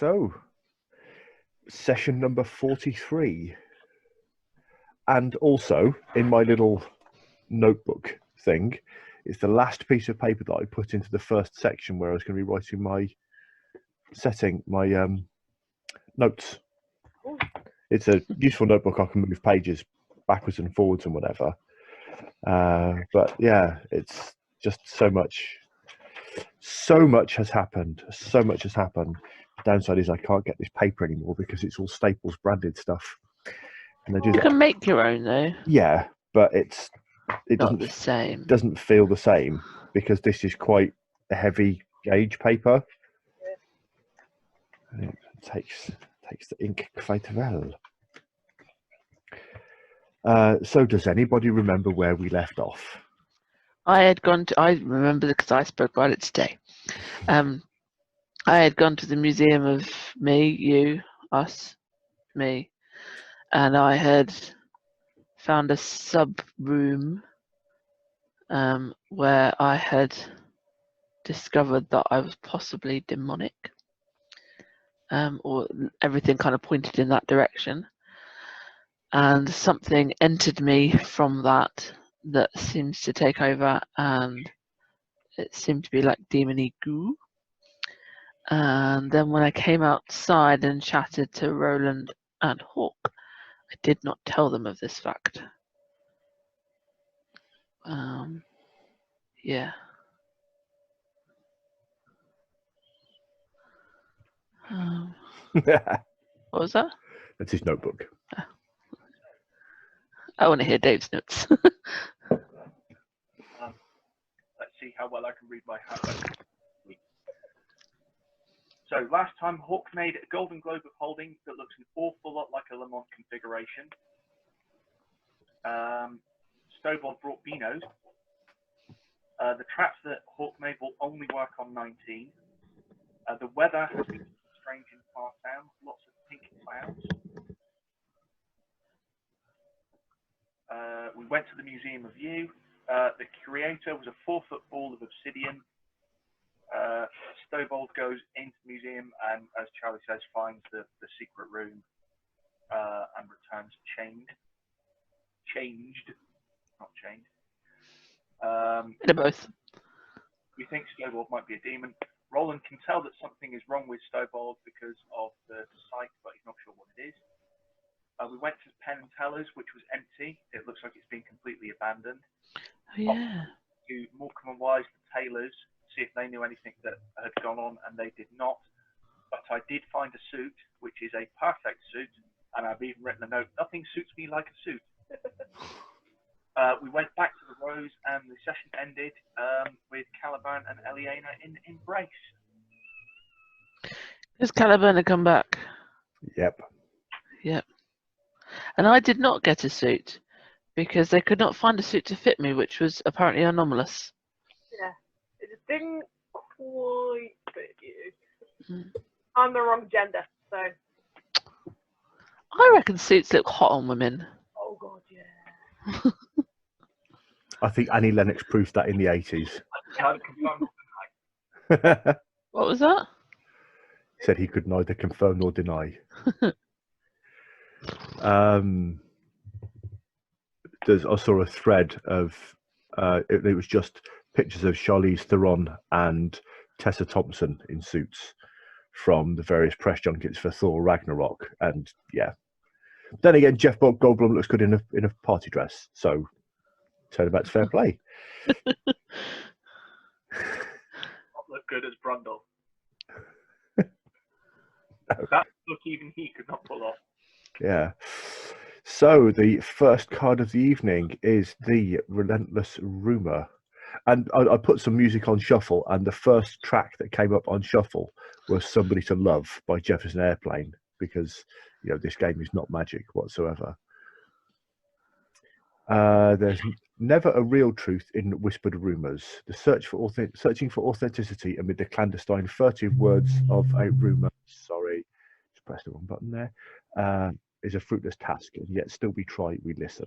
So, session number 43. And also, in my little notebook thing, it's the last piece of paper that I put into the first section where I was going to be writing my notes. It's a useful notebook. I can move pages backwards and forwards and whatever. But yeah, it's just so much has happened. So much has happened. The downside is I can't get this paper anymore because it's all Staples branded stuff. And they do You can make your own though. Yeah, but it Not the same. Doesn't feel the same because this is quite a heavy gauge paper. And it takes the ink quite well. So does anybody remember where we left off? I remember because I spoke about it today. I had gone to the museum of me, you, us, me, and I had found a sub room where I had discovered that I was possibly demonic, or everything kind of pointed in that direction. And something entered me from that seems to take over, and it seemed to be like demony goo. And then when I came outside and chatted to Roland and Hawk, I did not tell them of this fact. Yeah. What was that? That's his notebook. I want to hear Dave's notes. Let's see how well I can read my handbook. So last time Hawk made a Golden Globe of holding that looks an awful lot like a Lamont configuration. Stowbold brought Beanos. The traps that Hawk made will only work on 19. The weather has been strange in Park Town, lots of pink clouds. We went to the Museum of You. The curator was a 4-foot ball of obsidian. Stowbold goes into the museum and, as Charlie says, finds the secret room and returns changed, not changed. They're both. We think Stowbold might be a demon. Roland can tell that something is wrong with Stowbold because of the sight, but he's not sure what it is. We went to Penn and Teller's, which was empty. It looks like it's been completely abandoned. Oh, yeah. To Morecambe and Wise, the tailors, see if they knew anything that had gone on, and they did not. But I did find a suit, which is a perfect suit, and I've even written a note, nothing suits me like a suit. We went back to the Rose, and the session ended with Caliban and Eliana in embrace. Does Caliban come back? Yep. And I did not get a suit because they could not find a suit to fit me, which was apparently anomalous. Yeah, it just didn't quite fit you. Mm. I'm the wrong gender, so. I reckon suits look hot on women. Oh god, yeah. I think Annie Lennox proved that in the 80s. What was that? Said he could neither confirm nor deny. I saw a thread of it was just pictures of Charlize Theron and Tessa Thompson in suits from the various press junkets for Thor Ragnarok, and yeah. Then again, Jeff Goldblum looks good in a party dress, so turnabout's fair play. Not look good as Brundle. That look even he could not pull off. Yeah. So the first card of the evening is the Relentless Rumour. And I put some music on shuffle, and the first track that came up on shuffle was Somebody to Love by Jefferson Airplane, because this game is not magic whatsoever. There's never a real truth in whispered rumours. The searching for authenticity amid the clandestine, furtive words of a rumour. Sorry, just pressed the wrong button there. Is a fruitless task, and yet still we try, we listen.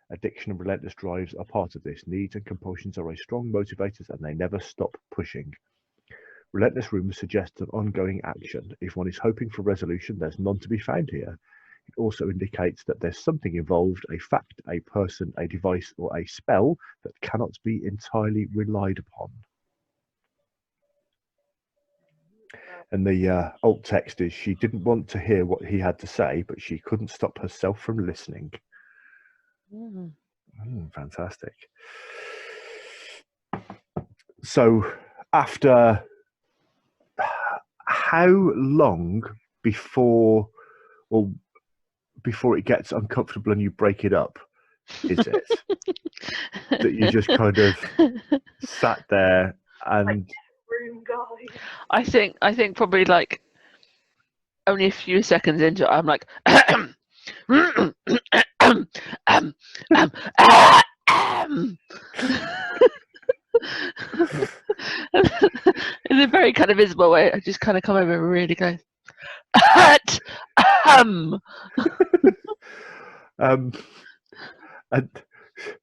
Addiction and relentless drives are part of this. Needs and compulsions are a strong motivators, and they never stop pushing. Relentless rumours suggest an ongoing action. If one is hoping for resolution, there's none to be found here. It also indicates that there's something involved, a fact, a person, a device, or a spell that cannot be entirely relied upon. And the alt text is, she didn't want to hear what he had to say, but she couldn't stop herself from listening. Fantastic. So after how long before it gets uncomfortable and you break it up is it that you just kind of sat there and Room guy. I think probably like only a few seconds into it, I'm like, in a very kind of visible way, I just kind of come over and really go, and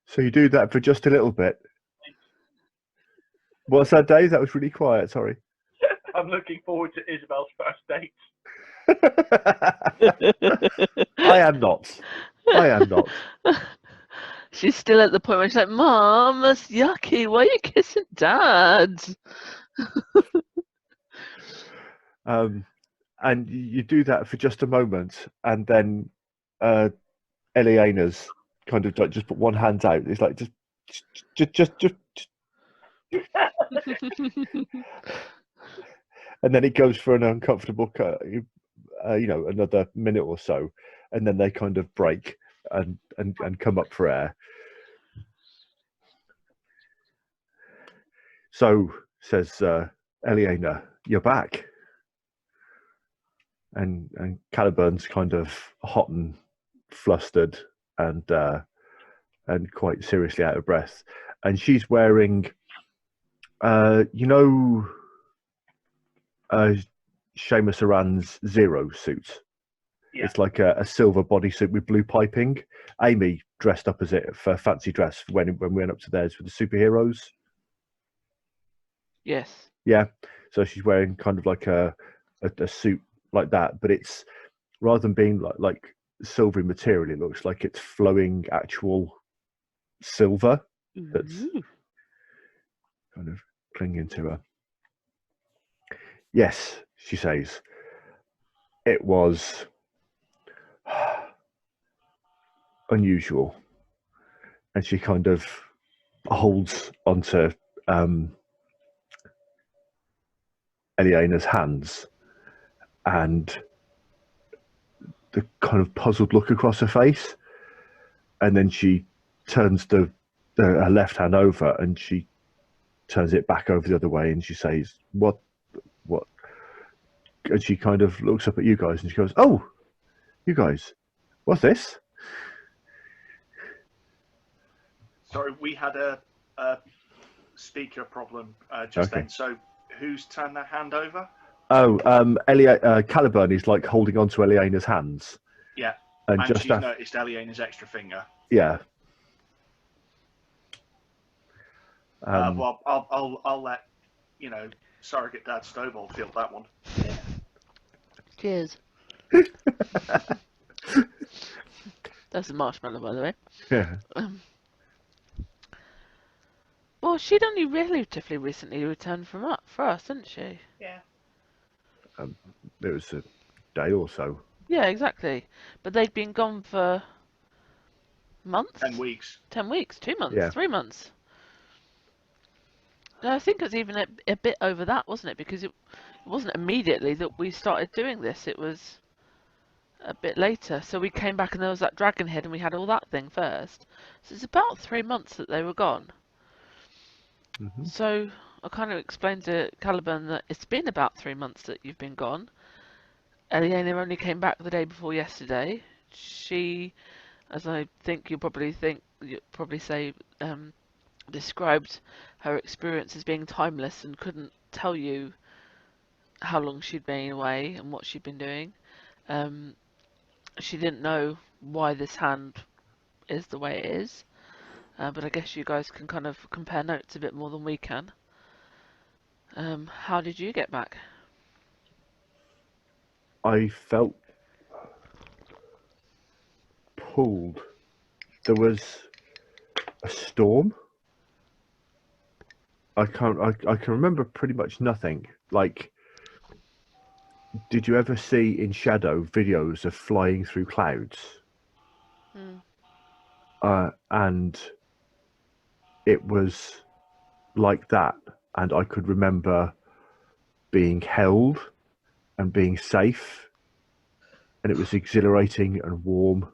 so you do that for just a little bit. What's that, Dave? That was really quiet. Sorry. I'm looking forward to Isabel's first date. I am not. She's still at the point where she's like, Mom, that's yucky. Why are you kissing Dad? And you do that for just a moment, and then Eliana's kind of like just put one hand out. It's like just. And then it goes for an uncomfortable, another minute or so, and then they kind of break and come up for air. So says Eliana, "You're back." And Caliburn's kind of hot and flustered and quite seriously out of breath, and she's wearing, Seamus Aran's Zero suit. Yeah. It's like a silver bodysuit with blue piping. Amy dressed up as it for fancy dress when we went up to theirs for the superheroes. Yes. Yeah. So she's wearing kind of like a suit like that, but it's rather than being like silvery material, it looks like it's flowing actual silver that's kind of clinging to her. Yes, she says, it was unusual, and she kind of holds onto Eliana's hands, and the kind of puzzled look across her face, and then she turns her left hand over and she turns it back over the other way, and she says, what, and she kind of looks up at you guys and she goes, "Oh, you guys, what's this?" Sorry, we had a speaker problem then. So who's turned their hand over? Oh, Caliburn is like holding on to Eliana's hands. Yeah, and just she's noticed Eliana's extra finger. Yeah. Well, I'll let surrogate dad Stovall field that one. Cheers. That's a marshmallow, by the way. Yeah. Well, she'd only relatively recently returned for us, didn't she? Yeah. It was a day or so. Yeah, exactly. But they'd been gone for months? 10 weeks. 10 weeks, 2 months, Yeah. 3 months. No, I think it was even a bit over that, wasn't it? Because it wasn't immediately that we started doing this. It was a bit later. So we came back and there was that dragon head and we had all that thing first. So it's about 3 months that they were gone. Mm-hmm. So I kind of explained to Caliburn that it's been about 3 months that you've been gone. Eliana only came back the day before yesterday. She, as I think you'll probably say, described her experience as being timeless and couldn't tell you how long she'd been away and what she'd been doing. She didn't know why this hand is the way it is, but I guess you guys can kind of compare notes a bit more than we can. How did you get back? I felt pulled. There was a storm. I can remember pretty much nothing. Like, did you ever see in Shadow videos of flying through clouds? Hmm. And it was like that, and I could remember being held and being safe, and it was exhilarating and warm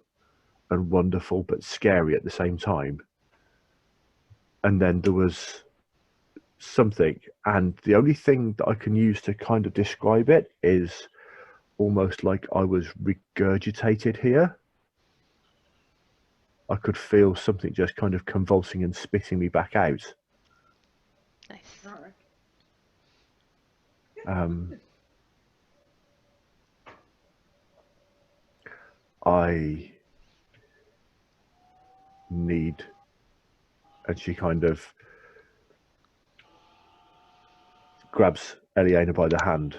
and wonderful, but scary at the same time. And then there was something, and the only thing that I can use to kind of describe it is almost like I was regurgitated here. I could feel something just kind of convulsing and spitting me back out. Nice. Alright. I need, and she kind of grabs Eliana by the hand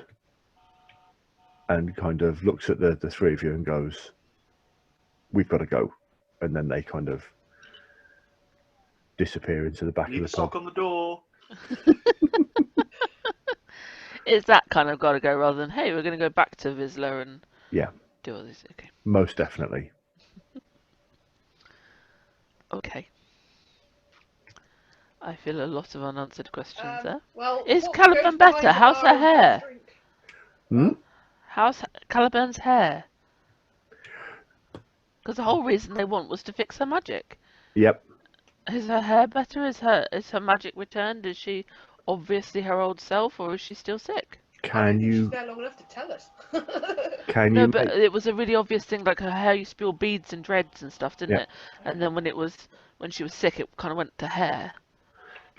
and kind of looks at the three of you and goes, "We've got to go." And then they kind of disappear into the back Leave a of the pub. sock on the door. Is that kind of got to go rather than, hey, we're going to go back to Vizsla and Yeah, do all this? Okay. most definitely. Okay. I feel a lot of unanswered questions there. Well, Is what Caliban goes better? behind the How's her bar and gets hair? drink? Hmm? How's Caliban's hair? Because the whole reason they want was to fix her magic. Yep. Is her hair better? Is her magic returned? Is she obviously her old self, or is she still sick? I don't Can think she's you there long enough to tell us. can No, you but make it was a really obvious thing. Like her hair used to be all beads and dreads and stuff, didn't Yeah. it? And then when she was sick, it kind of went to hair.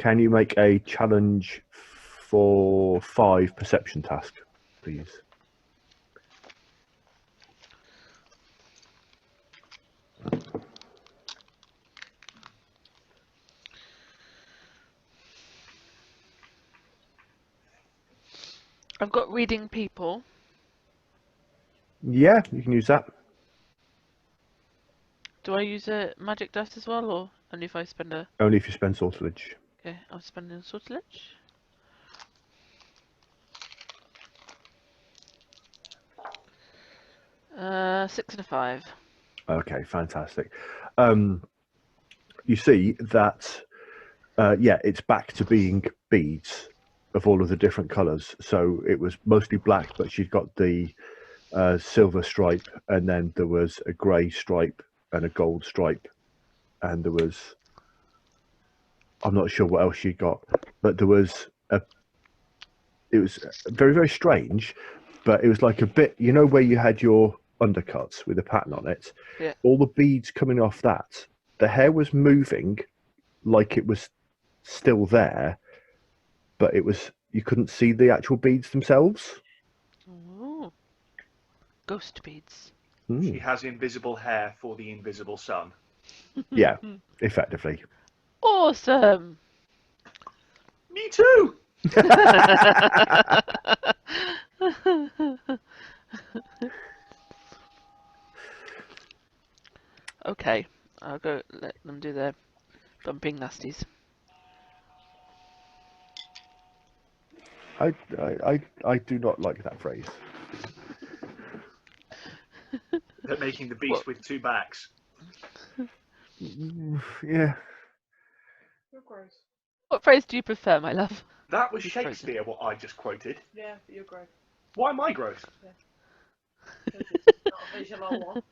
a challenge for 5 perception task, please? I've got reading people. Yeah, you can use that. Do I use a magic dust as well, or only if I spend a? Only if you spend sortilege. Okay, I'll spend a sortilege. Six and a 5. Okay, fantastic. You see that, yeah, it's back to being beads of all of the different colours. So it was mostly black, but she'd got the silver stripe, and then there was a grey stripe and a gold stripe, and there was, I'm not sure what else she got, but there was it was very, very strange, but it was like a bit, you know, where you had your undercuts with a pattern on it, Yeah. all the beads coming off that, the hair was moving like it was still there, but it was, you couldn't see the actual beads themselves. Ooh. Ghost beads. She has invisible hair for the invisible sun. Yeah, effectively. Awesome. Me too. Okay, I'll go let them do their bumping nasties. I do not like that phrase. They're making the beast What? with 2 backs. Yeah. You're gross. What phrase do you prefer, my love? That was He's frozen. Shakespeare, what I just quoted. Yeah, but you're gross. Why am I gross? Because it's not a visual one.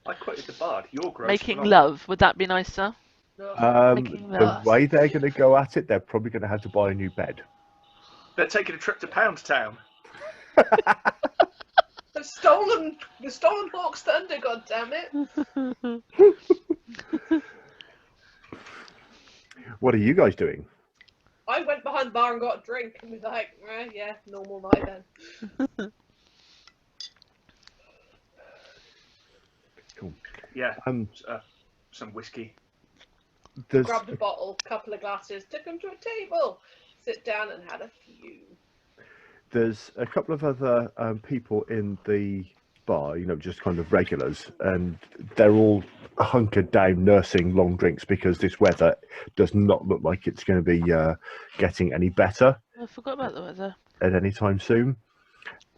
I quoted the bard. You're gross. Making but I'm- love, would that be nicer? No. Making The love. way they're going to go at it, they're probably going to have to buy a new bed. They're taking a trip to Pound Town. The stolen Hawk's Thunder, goddammit! What are you guys doing? I went behind the bar and got a drink and was like, yeah, normal night then. Cool. Yeah, Um, some whiskey. there's Grabbed a bottle, couple of glasses, took them to a table, sit down and had a few. there's a couple of other people in the bar, you know, just kind of regulars, and they're all hunkered down nursing long drinks because this weather does not look like it's going to be getting any better I forgot about the weather. at any time soon.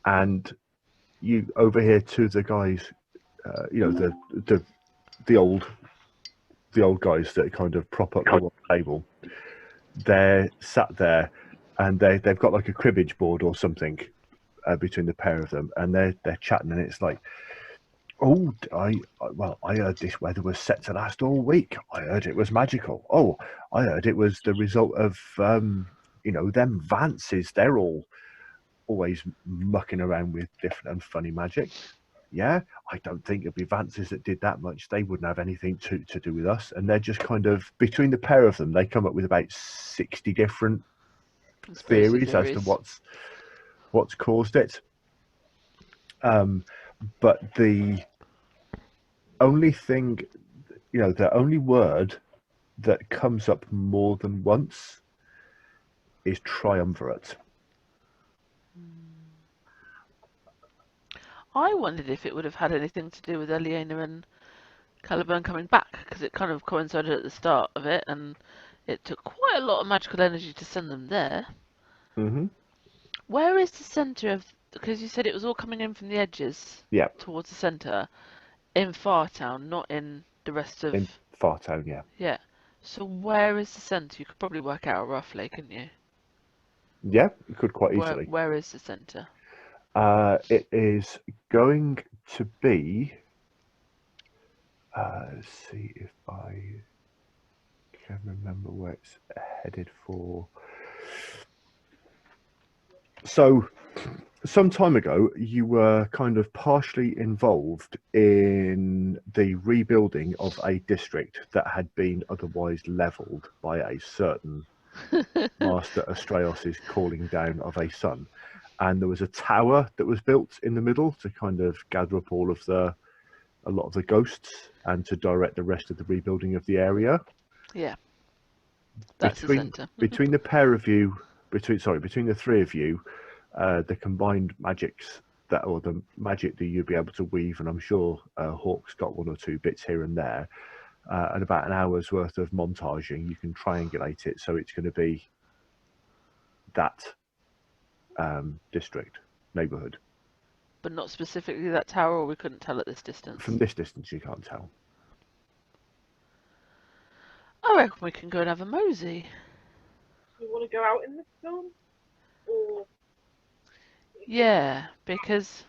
And you overhear two of the guys, you know, the old guys that kind of prop up the table. They're sat there, and they've got like a cribbage board or something between the pair of them, and they're chatting, and it's like, oh, I heard this weather was set to last all week. I heard it was magical. Oh, I heard it was the result of you know, them Vances. They're all always mucking around with different and funny magic. Yeah, I don't think it'd be Vances that did that much. They wouldn't have anything to do with us. And they're just kind of, between the pair of them, they come up with about 60 different Conspiracy theories as to what's caused it. But the only thing, you know, the only word that comes up more than once is triumvirate. I wondered if it would have had anything to do with Eliana and Caliburn coming back, because it kind of coincided at the start of it, and it took quite a lot of magical energy to send them there. Mm-hmm. Where is the centre of... Because you said it was all coming in from the edges Yeah, towards the centre, in Fartown, not in the rest of... in Fartown, yeah. Yeah. So where is the centre? You could probably work out roughly, couldn't you? Yeah, you could quite easily. Where is the centre? It is going to be... let's see if I can remember where it's headed for. So, some time ago, you were kind of partially involved in the rebuilding of a district that had been otherwise levelled by a certain Master Astraeus' calling down of a sun. And there was a tower that was built in the middle to kind of gather up a lot of the ghosts and to direct the rest of the rebuilding of the area. Yeah. That's the centre. Between the pair of you, between the three of you, the combined magics or the magic that you'd be able to weave, and I'm sure Hawk's got one or two bits here and there, and about an hour's worth of montaging, you can triangulate it so it's going to be that district, neighbourhood. But not specifically that tower, or we couldn't tell at this distance? From this distance, you can't tell. I reckon we can go and have a mosey. Do you want to go out in the storm? Or Yeah, because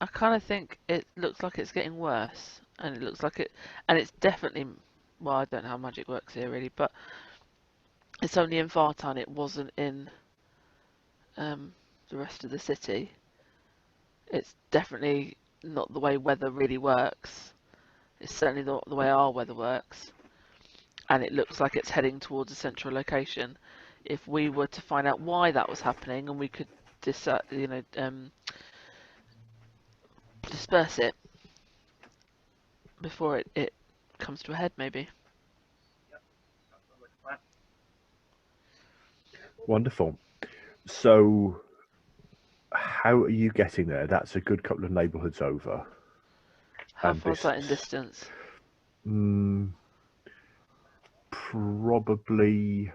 I kind of think it looks like it's getting worse, and it looks like and it's definitely, well, I don't know how magic works here really, but it's only in Vartan, it wasn't in the rest of the city. It's definitely not the way weather really works. It's certainly not the way our weather works, and it looks like it's heading towards a central location. If we were to find out why that was happening, and we could disperse it before it comes to a head, maybe. Wonderful. So, how are you getting there? That's a good couple of neighbourhoods over. How far is that in distance? Probably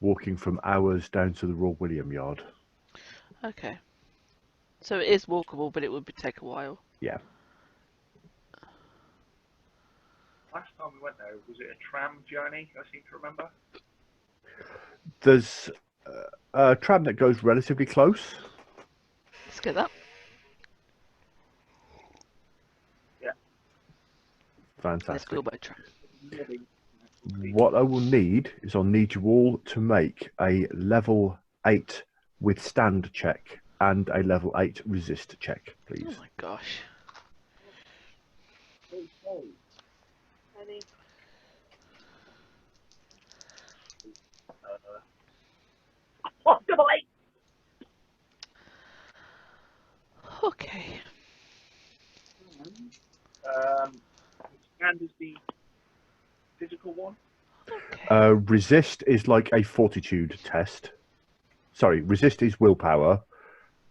walking from ours down to the Royal William Yard. Okay. So it is walkable, but it would take a while. Yeah. Last time we went there, was it a tram journey? I seem to remember. There's a tram that goes relatively close. Let's get that. Yeah. Fantastic. Let's go by tram. What I will need is I'll need you all to make a level 8 withstand check and a level 8 resist check, please. Oh my gosh. any? Oh, double 8! Okay. Stand is the physical one? Okay. Resist is like a fortitude test. Sorry, resist is willpower.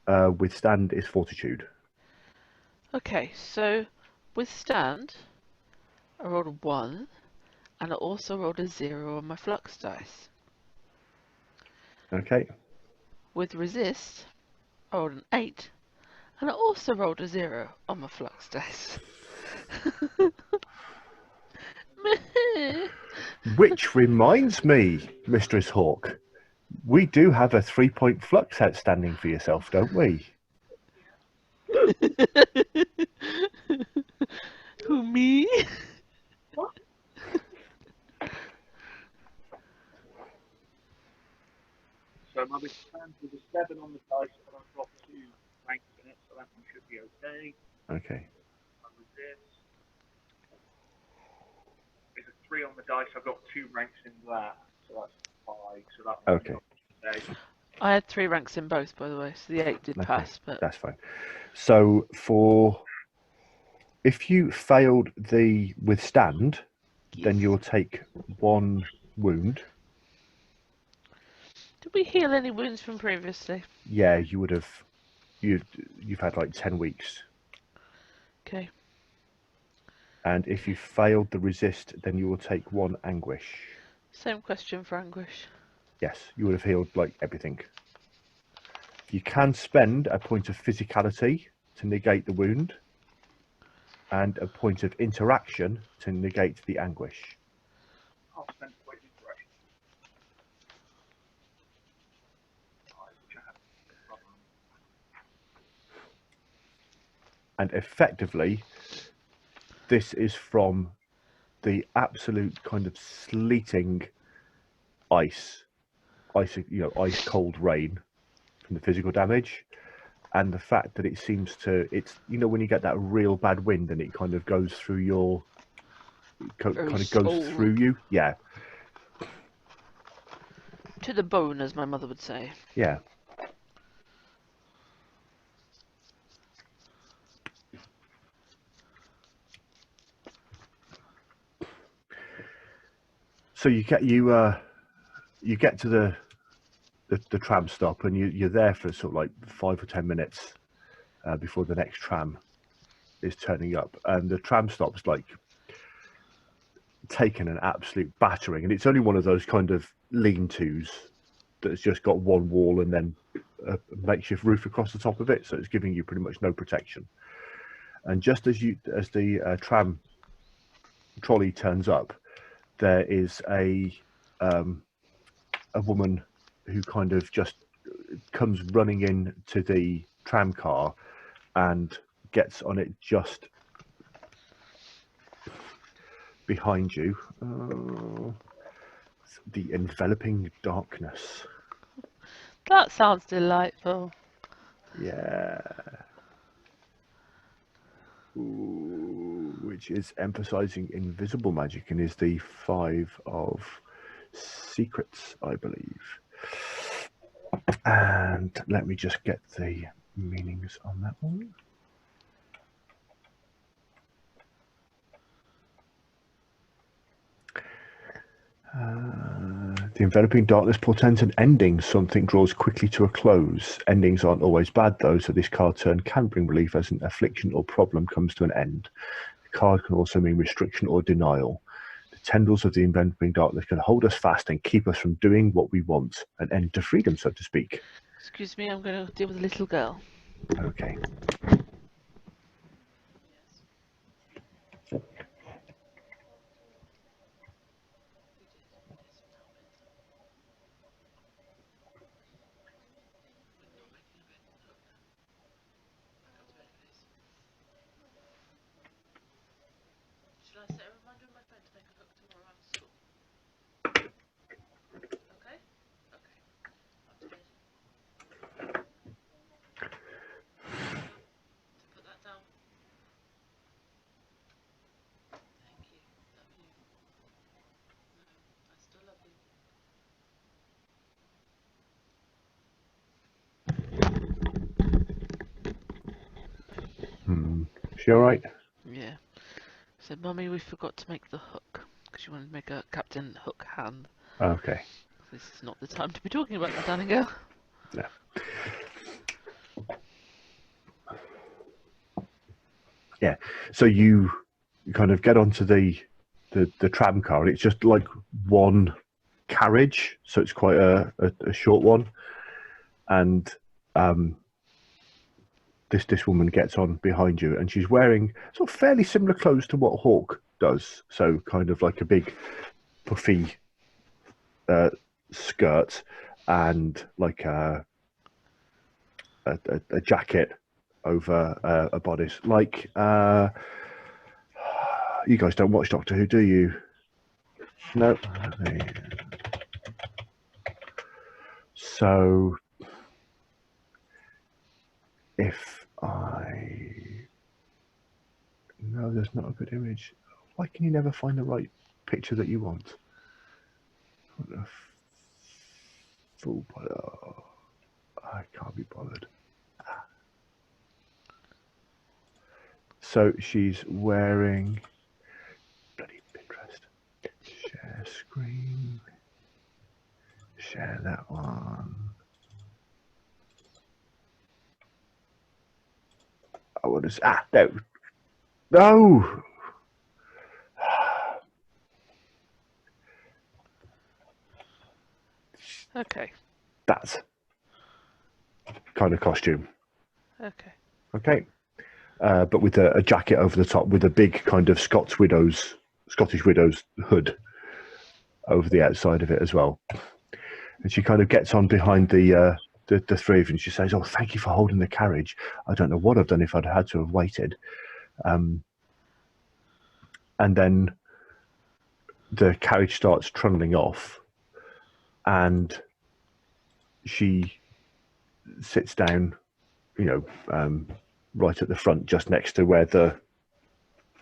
Withstand is fortitude. Okay, so withstand, I rolled a 1, and I also rolled a 0 on my flux dice. Okay. With resist, I rolled an 8, and I also rolled a 0 on my flux dice. Which reminds me, Mistress Hawk, we do have a 3-point flux outstanding for yourself, don't we? Who, me? So my withstand was a 7 on the dice, but I've got 2 ranks in it, so that one should be okay. Okay. My resist is a 3 on the dice. I've got 2 ranks in that, so that's 5. So that one Okay. okay. I had 3 ranks in both, by the way, so the 8 did Okay. pass, but That's fine. So if you failed the withstand, then yes. you'll take 1 wound. Did we heal any wounds from previously? Yeah, you would have. You've had like 10 weeks. Okay. And if you failed the resist, then you will take 1 anguish. Same question for anguish. Yes, you would have healed like everything. You can spend a point of physicality to negate the wound, and a point of interaction to negate the anguish. I'll spend a point of interaction. Which I have no problem. And effectively, this is from the absolute kind of sleeting ice cold rain from the physical damage, and the fact that it seems to, it's, when you get that real bad wind and it kind of goes through your, kind of goes soul. through you. Yeah, To the bone, as my mother would say. yeah. So you get to the tram stop, and you're there for sort of like 5 or 10 minutes before the next tram is turning up, and the tram stop's like taken an absolute battering, and it's only one of those kind of lean-tos that's just got one wall and then a makeshift roof across the top of it, so it's giving you pretty much no protection. And just as the tram trolley turns up, there is a woman who kind of just comes running in to the tram car and gets on it just behind you. The enveloping darkness. That sounds delightful. Yeah. Ooh, which is emphasizing invisible magic and is the 5 of secrets, I believe. And let me just get the meanings on that one. The enveloping darkness portends an ending. Something draws quickly to a close. Endings aren't always bad, though, so this card turn can bring relief as an affliction or problem comes to an end. The card can also mean restriction or denial. The tendrils of the enveloping darkness can hold us fast and keep us from doing what we want. An end to freedom, so to speak. Excuse me, I'm going to deal with a little girl. Okay. Should I set a reminder on my phone to make a hook tomorrow after school? Okay? Okay. Upstairs. To put that down. Thank you. Love you. No, I still love you. She all right? Yeah. So, Mummy, we forgot to make the hook. because you wanted to make a Captain Hook hand. Okay. This is not the time to be talking about that, Danny girl. Yeah. Yeah. So you kind of get onto the tram car, and it's just like one carriage, so it's quite a short one. And this woman gets on behind you, and she's wearing sort of fairly similar clothes to what Hawk does. So kind of like a big puffy skirt and like a jacket over a bodice. Like you guys don't watch Doctor Who, do you? No. So if no, there's not a good image. Why can you never find the right picture that you want? What a fool! Oh, I can't be bothered. So she's wearing bloody Pinterest. Share screen. Share that one. Oh, what is no. No. Okay. That's kind of costume. Okay. Okay. But with a jacket over the top, with a big kind of Scottish widow's hood over the outside of it as well. And she kind of gets on behind the three of you, and she says, "Oh, thank you for holding the carriage. I don't know what I've done if I'd had to have waited." And then the carriage starts trundling off, and she sits down, right at the front, just next to where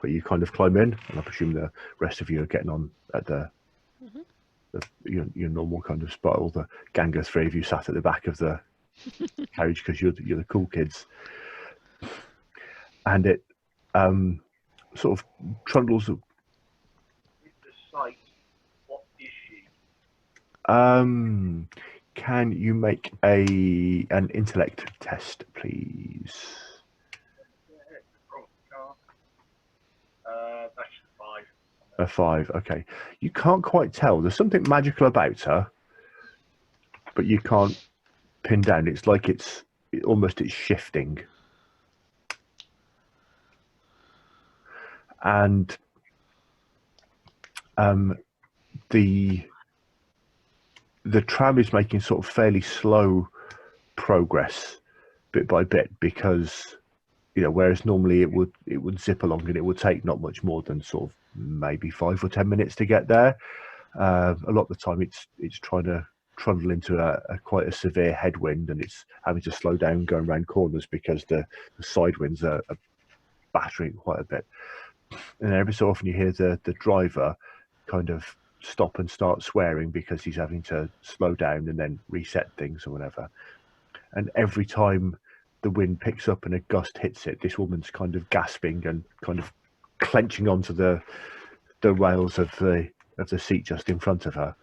you kind of climb in. And I presume the rest of you are getting on at your normal kind of spot. All the gang of three of you sat at the back of the carriage because you're the cool kids. And it sort of trundles. With the sight, what is she? Can you make an intellect test, please? That's 5. A 5. Okay. You can't quite tell. There's something magical about her, but you can't pin down. It's like it's shifting. And the tram is making sort of fairly slow progress bit by bit, because whereas normally it would zip along and it would take not much more than sort of maybe 5 or 10 minutes to get there. A lot of the time it's trying to trundle into a quite a severe headwind, and it's having to slow down going around corners because the side winds are battering quite a bit. And every so often you hear the driver kind of stop and start swearing because he's having to slow down and then reset things or whatever. And every time the wind picks up and a gust hits it, this woman's kind of gasping and kind of clenching onto the rails of the seat just in front of her.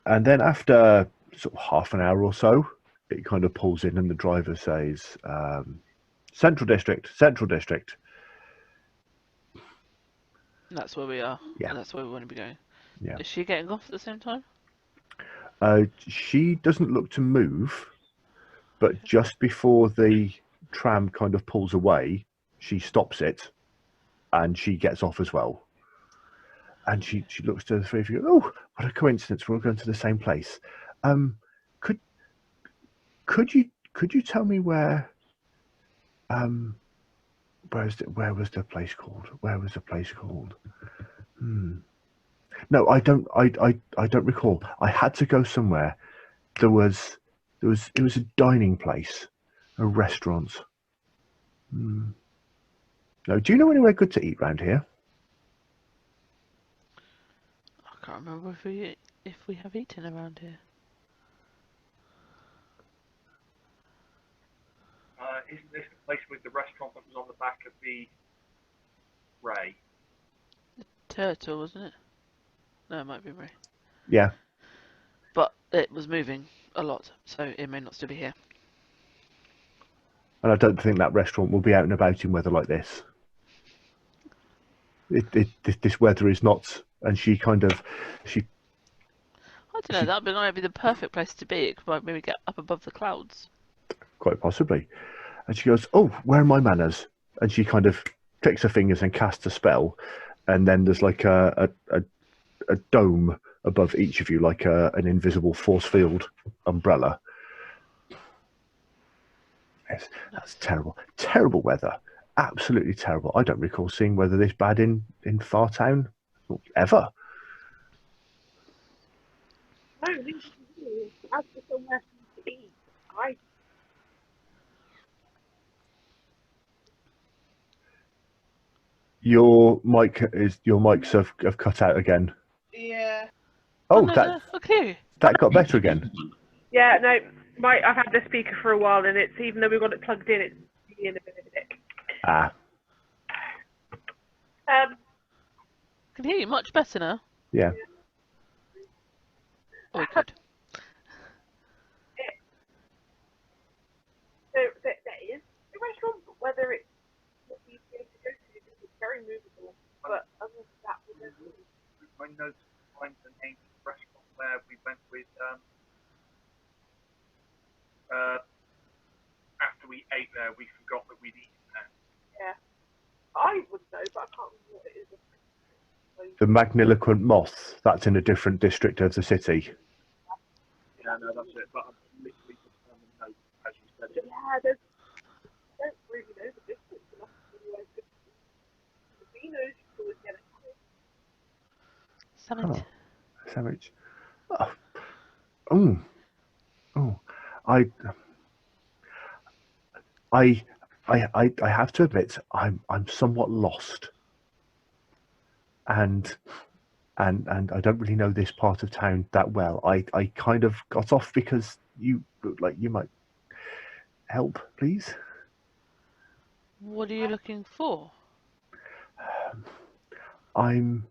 And then after sort of half an hour or so, it kind of pulls in and the driver says, Central District. That's where we are. Yeah. And that's where we want to be going. Yeah. Is she getting off at the same time? She doesn't look to move, but just before the tram kind of pulls away, she stops it and she gets off as well. And she looks to the three of you. Oh, what a coincidence! We're all going to the same place. Could you tell me where? Where was the place called? Where was the place called? No, I don't. I don't recall. I had to go somewhere. It was a dining place, a restaurant. No, do you know anywhere good to eat round here? I can't remember if we have eaten around here. Isn't this the place with the restaurant that was on the back of the turtle, wasn't it? No, it might be Marie. Yeah, But it was moving a lot, so it may not still be here. and I don't think that restaurant will be out and about in weather like this. This weather is not, and she I don't know, that might be the perfect place to be. It could maybe get up above the clouds. quite possibly, and she goes, "Oh, where are my manners?" And she kind of clicks her fingers and casts a spell, and then there's like a dome above each of you, like an invisible force field umbrella. Yes, that's terrible. Terrible weather. Absolutely terrible. I don't recall seeing weather this bad in Fartown ever. No, leave it to you. As for somewhere for you to eat, I Your mics have cut out again. Yeah. Oh, no, that no, okay. that got better again. yeah no. I've had this speaker for a while, and it's even though we've got it plugged in, it's being a bit of a dick. Ah, I can hear you much better now. yeah. Oh, good. There is a restaurant, but whether it's what you go to because it's very movable. But other than that, we don't really. My notes find the name of the restaurant where we went with after we ate there, we forgot that we'd eaten there. Yeah, I would know, but I can't remember what it is. The magniloquent moth. That's in a different district of the city. Yeah, no, that's it. But I'm literally just on the note as you said it. Yeah, I don't really know the difference. Enough to realize that the Beanos you can always get it. Summit. Oh, sandwich. Oh, oh, oh. I, I have to admit, I'm somewhat lost, and I don't really know this part of town that well. I kind of got off because you looked like you might help, please. What are you looking for? I'm,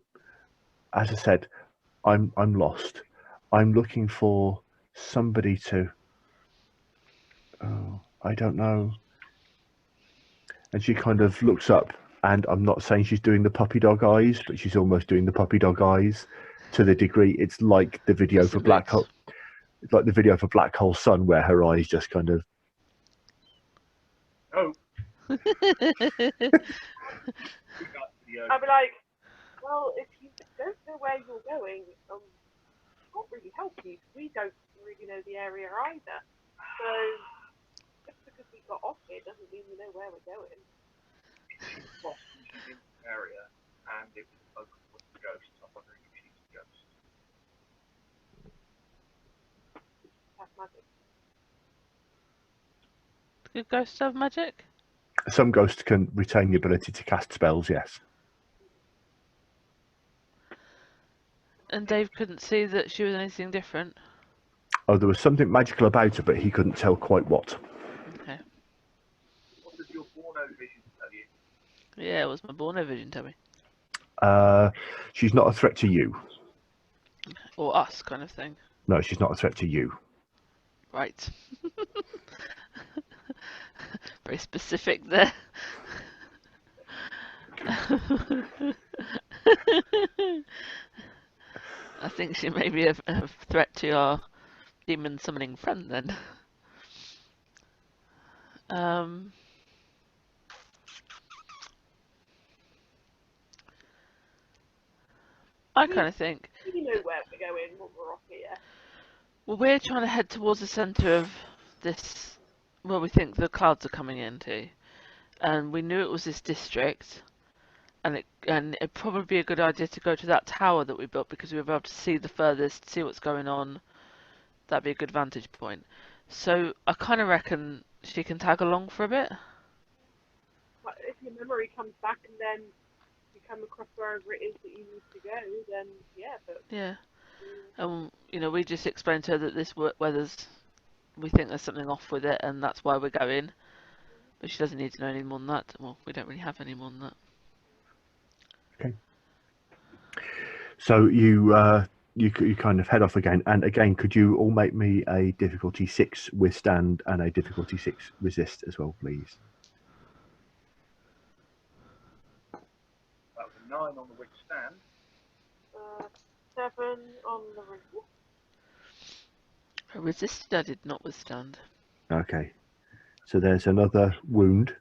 as I said, I'm lost. I'm looking for somebody to. Oh, I don't know. And she kind of looks up, and I'm not saying she's doing the puppy dog eyes, but she's almost doing the puppy dog eyes to the degree it's like the video Just for a Black bit. Hole. It's like the video for Black Hole Sun, where her eyes just kind of. Oh, we got the I'll be like, well, if you don't know where you're going, can't really help you. We don't really know the area either. So just because we got off here doesn't mean we know where we're going. she's lost and she's in the area, and it was a local with the ghost. I'm wondering if she's a ghost. That's magic. Do ghosts have magic? Some ghosts can retain the ability to cast spells, yes. And Dave couldn't see that she was anything different. Oh, there was something magical about her, but he couldn't tell quite what. Okay. What does your Borno vision tell you? Yeah, it was my Borno vision, tell me. She's not a threat to you. Or us, kind of thing. No, she's not a threat to you. Right. Very specific there. I think she may be a threat to our demon summoning friend then. I kind of think, We know where we're going when we're off here. well, we're trying to head towards the centre of this, where we think the clouds are coming into. And we knew it was this district. And it'd probably be a good idea to go to that tower that we built because we were able to see the furthest, see what's going on. That'd be a good vantage point. So I kind of reckon she can tag along for a bit. But if your memory comes back and then you come across wherever it is that you need to go, then yeah, but Yeah. You know, we just explained to her that this weather's, we think there's something off with it and that's why we're going. But she doesn't need to know any more than that. Well, we don't really have any more than that. Okay. So you kind of head off again, and again, could you all make me a difficulty 6 withstand and a difficulty 6 resist as well, please? That was a 9 on the withstand. 7 on the resist. I resisted, I did not withstand. Okay. So there's another wound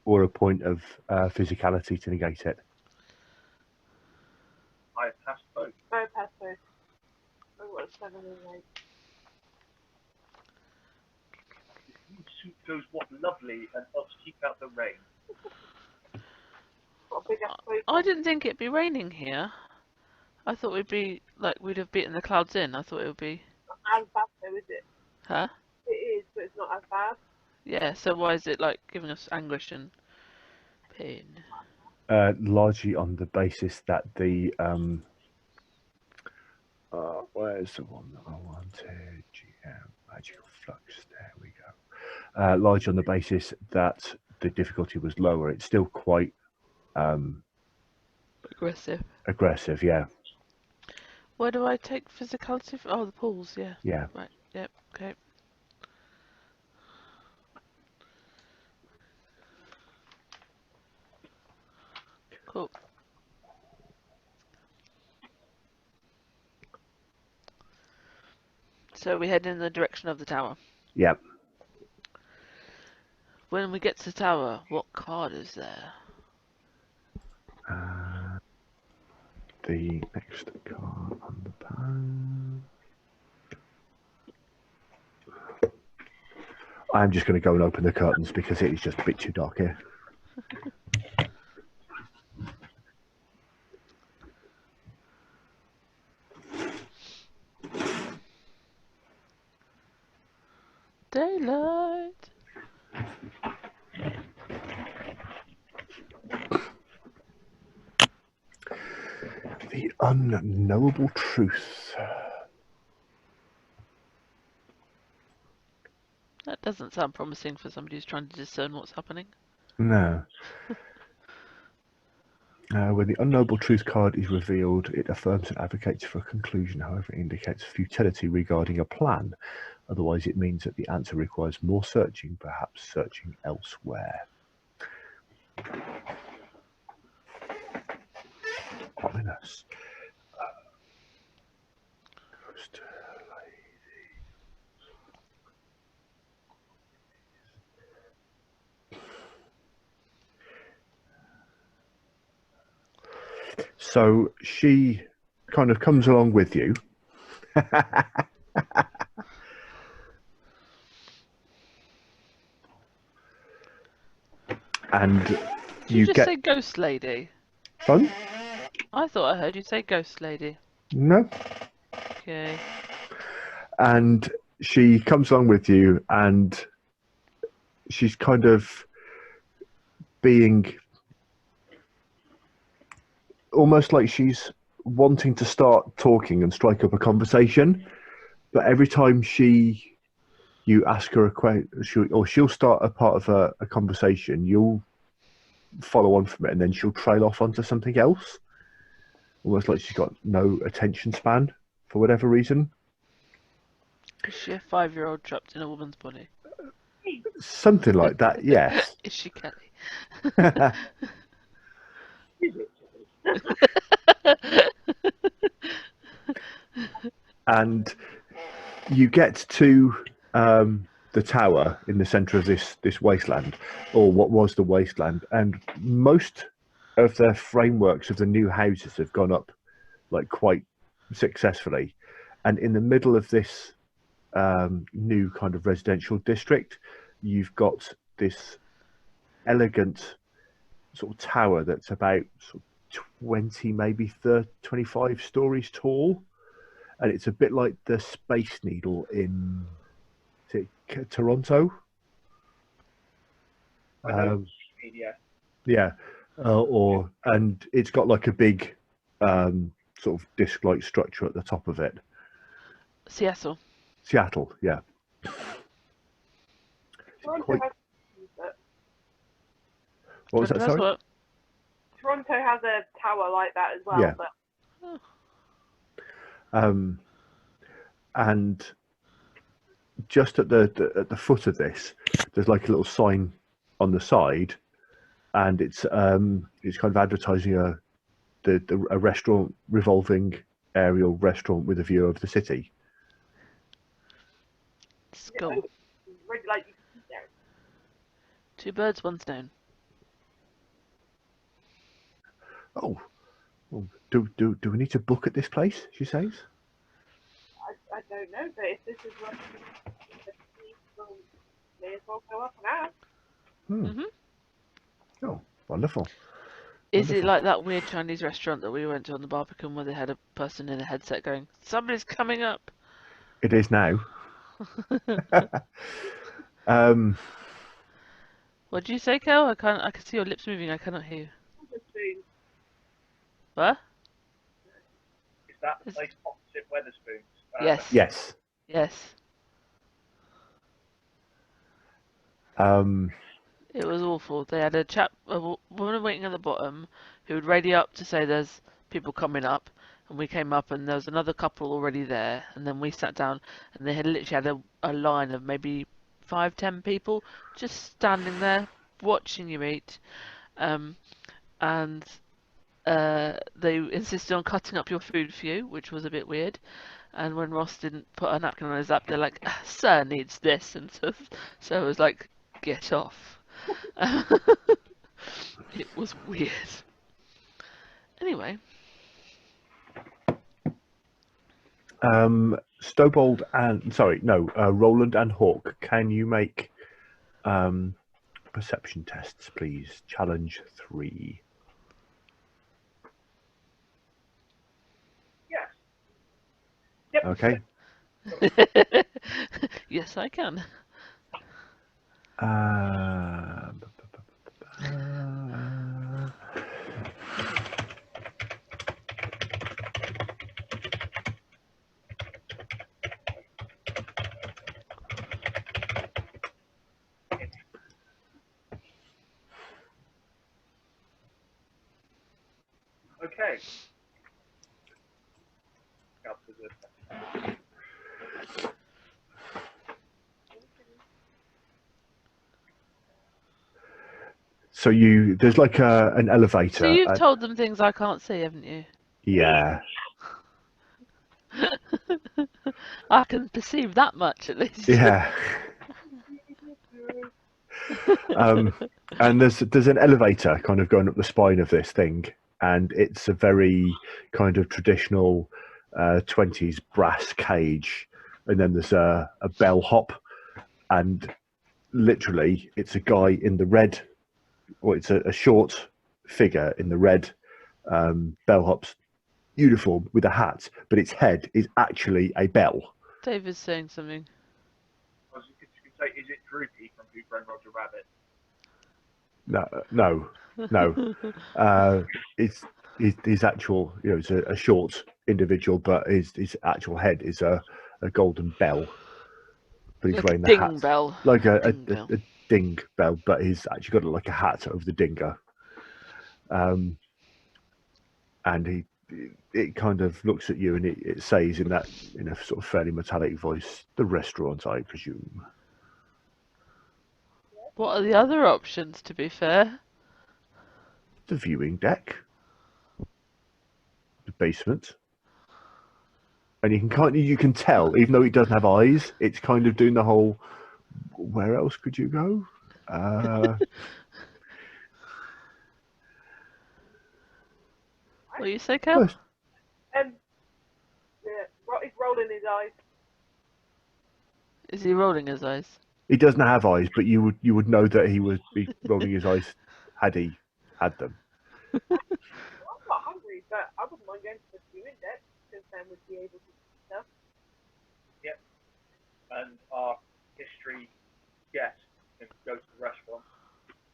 or a point of physicality to negate it. I have passed both. I passed both. I got a 7 and 8. This new suit goes what lovely and helps keep out the rain. Got a big ass cloak I on. didn't think it'd be raining here. I thought we'd have beaten the clouds in. I thought it would be. Not as bad though, is it? Huh? It is, but it's not as bad. Yeah, so why is it like giving us anguish and pain? Largely on the basis that the where's the one that I wanted? Magical flux. There we go. Largely on the basis that the difficulty was lower. It's still quite Aggressive. yeah. Where do I take physicality? Oh, the pools. Yeah. Yeah. Right. Yep. Okay. Cool. So we head in the direction of the tower. Yep. When we get to the tower, what card is there? The next card on the pan. I'm just going to go and open the curtains because it is just a bit too dark here. Daylight. The unknowable truth. That doesn't sound promising for somebody who's trying to discern what's happening. No. When the unknowable truth card is revealed, it affirms and advocates for a conclusion. However, it indicates futility regarding a plan. Otherwise, it means that the answer requires more searching, perhaps searching elsewhere. Ominous. Ghost lady. So she kind of comes along with you. And Did you you just get say ghost lady? fun? I thought I heard you say ghost lady. No. Okay. And she comes along with you, and she's kind of being almost like she's wanting to start talking and strike up a conversation, but every time you ask her a question, she'll start a part of a conversation, you'll follow on from it, and then she'll trail off onto something else, almost like she's got no attention span for whatever reason. Is she a 5-year-old trapped in a woman's body? Something like that, yes. Is she Kelly? Is it? And you get to the tower in the center of this wasteland, or what was the wasteland, and most of the frameworks of the new houses have gone up like quite successfully, and in the middle of this new kind of residential district, you've got this elegant sort of tower that's about sort of 20, maybe 30, 25 stories tall, and it's a bit like the Space Needle in Toronto. Yeah. And it's got like a big sort of disc-like structure at the top of it. Seattle. Yeah. Toronto Quite- has What was that? That's Sorry. what- Toronto has a tower like that as well, Yeah. but Oh. And just at the foot of this, there's like a little sign on the side, and it's kind of advertising a restaurant, revolving aerial restaurant with a view of the city. Skull. Really like you can eat there. 2 birds, 1 stone. Oh, well, do we need to book at this place? She says. I don't know, but if this is what you may as well go up and ask. Oh, wonderful. Is it Wonderful. like that weird Chinese restaurant that we went to on the Barbican where they had a person in a headset going, "Somebody's coming up"? It is now. What did you say, Kel? I can see your lips moving. I cannot hear you. What? Is that the place opposite Weatherspoons? Yes. Yes. Yes. It was awful. They had a woman waiting at the bottom who would radio up to say there's people coming up, and we came up and there was another couple already there, and then we sat down and they had literally had a line of maybe 5-10 people just standing there watching you eat, and they insisted on cutting up your food for you, which was a bit weird. And when Ross didn't put a napkin on his lap, they're like, "Sir needs this," and so it was like, "Get off." It was weird. Anyway. Stobold and Roland and Hawk, can you make perception tests, please? Challenge 3. Yes. Yep. Okay. Yes, I can. Okay. So there's like an elevator. So you've told them things I can't see, haven't you? Yeah. I can perceive that much at least. Yeah. And there's an elevator kind of going up the spine of this thing, and it's a very kind of traditional 20s brass cage, and then there's a bellhop, and literally it's a guy in the red, or it's a short figure in the red bellhop's uniform with a hat, but its head is actually a bell. David's saying something. I was you could say, is it Droopy from Who Framed Roger Rabbit? No. His actual, it's a short individual, but his actual head is a golden bell. But he's Like wearing a the hat, ding bell. like a Ding bell. ding bell, but he's actually got like a hat over the dinger. And it kind of looks at you, and it says in a sort of fairly metallic voice, "The restaurant, I presume." What are the other options, to be fair? The viewing deck, the basement, and you can tell, even though it doesn't have eyes, it's kind of doing the whole, "Where else could you go?" What you say, Kel? Yeah, he's rolling his eyes. Is he rolling his eyes? He doesn't have eyes, but you would know that he would be rolling his eyes had he had them. Well, I'm not hungry, but I wouldn't mind going to the viewing deck, because then we'd be able to see stuff. Yep. And our history guest can go to the restaurant,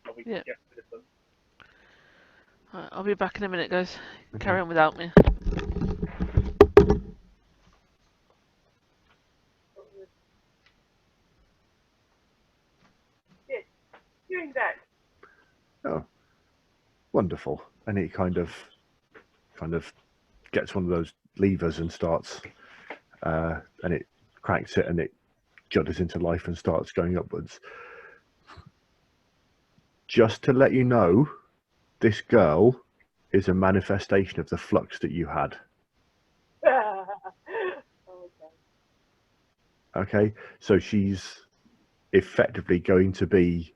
and we can Yep. get rid of them. Right, I'll be back in a minute, guys. Carry on without me. Yes, viewing deck. Oh, wonderful! And he kind of gets one of those levers and starts, and it cracks it and it judders into life and starts going upwards. Just to let you know, this girl is a manifestation of the flux that you had. Okay, so she's effectively going to be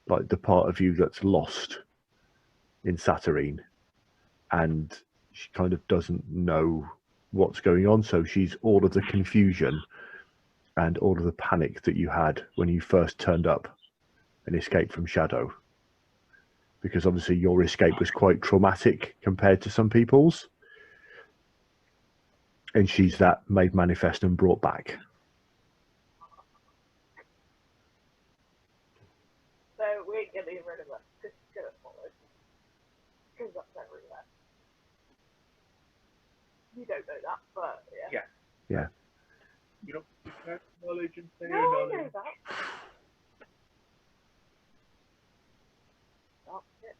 like the part of you that's lost in Saturnine, and she kind of doesn't know what's going on. So she's all of the confusion and all of the panic that you had when you first turned up and escaped from Shadow, because obviously your escape was quite traumatic compared to some people's, and she's that made manifest and brought back. So we ain't getting rid of her. Just gonna follow. Because that's everywhere. You don't know that, but yeah. Yeah. You don't have knowledge and say No, I knowledge. know that. That's it.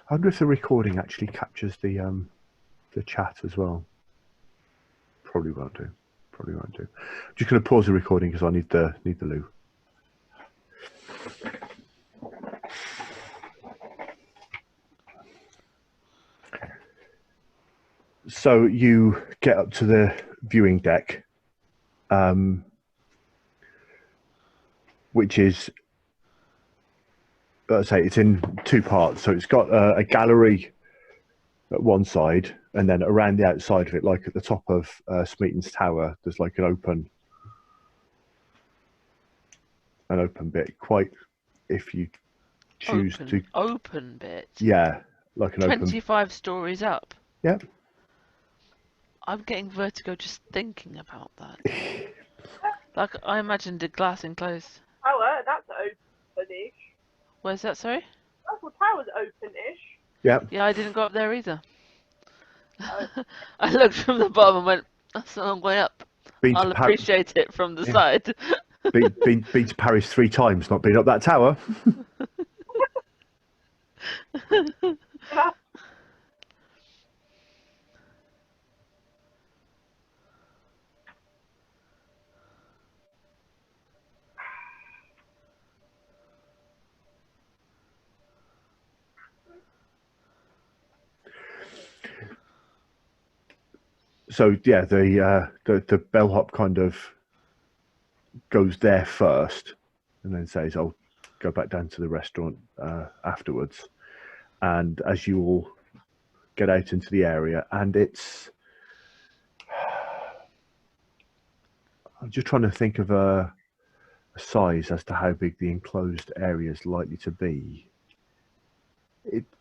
I wonder if the recording actually captures the chat as well. Probably won't do. Probably won't do. I'm just going to pause the recording because I need the loo. So you get up to the viewing deck, which is, let's say, it's in two parts. So it's got a gallery at one side, and then around the outside of it, like at the top of Smeaton's Tower, there's like an open bit. Quite, if you choose to, Open bit. yeah, like an open. 25 stories up. Yeah. I'm getting vertigo just thinking about that. Like, I imagined a glass enclosed. Tower, that's open-ish. Where's that, sorry? That's tower's open-ish. Yeah. Yeah, I didn't go up there either. Oh. I looked from the bottom and went, that's a long way up. Been I'll to appreciate it from the Yeah. side. been to Paris 3 times, not been up that tower. So yeah, the bellhop kind of goes there first, and then says, "I'll go back down to the restaurant afterwards." And as you all get out into the area, and it's, I'm just trying to think of a size as to how big the enclosed area is likely to be.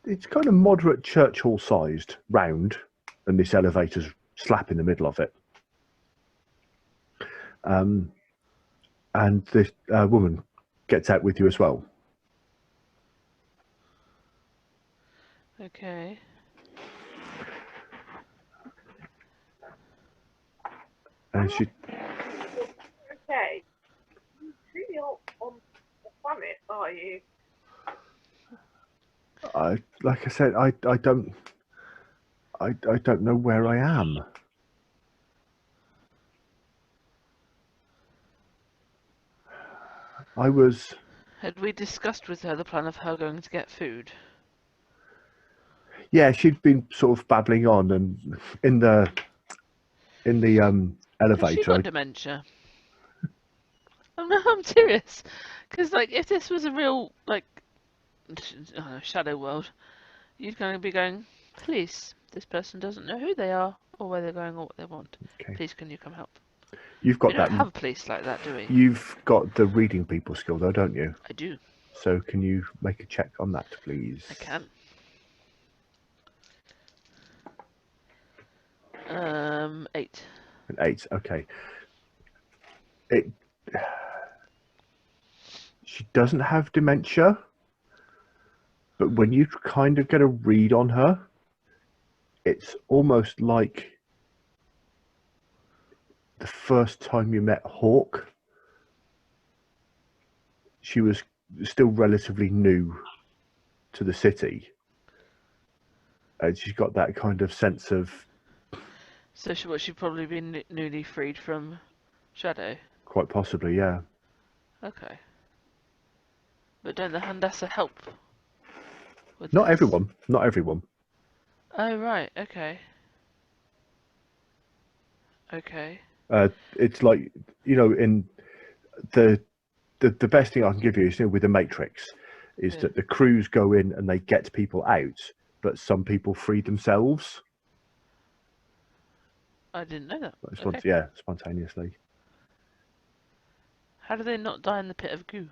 It's kind of moderate church hall sized, round, and this elevator's slap in the middle of it. And the woman gets out with you as well. Okay. And she, Okay. You're really on the planet, are you? like I said, I don't know where I am. I was. Had we discussed with her the plan of her going to get food? Yeah, she'd been sort of babbling on, and in the Has she elevator. got dementia? Oh, no, I'm serious. Because, like, if this was a real, like, shadow world, you'd kind of be going, please, this person doesn't know who they are, or where they're going, or what they want. Okay. Please, can you come help? You've We got don't that. have police like that, do we? You've got the reading people skill, though, don't you? I do. So can you make a check on that, please? I can. 8. An 8. Okay. She doesn't have dementia, but when you kind of get a read on her, it's almost like the first time you met Hawk, she was still relatively new to the city, and she's got that kind of sense of So she'd probably been newly freed from Shadow. quite possibly, yeah. Okay. But don't the Handassa help with Not this? everyone, not everyone. Oh right. Okay. Okay. It's like, in the best thing I can give you is, with the Matrix, is Yeah. that the crews go in and they get people out, but some people free themselves. I didn't know that. Like, Okay. Yeah, spontaneously. How do they not die in the pit of goo?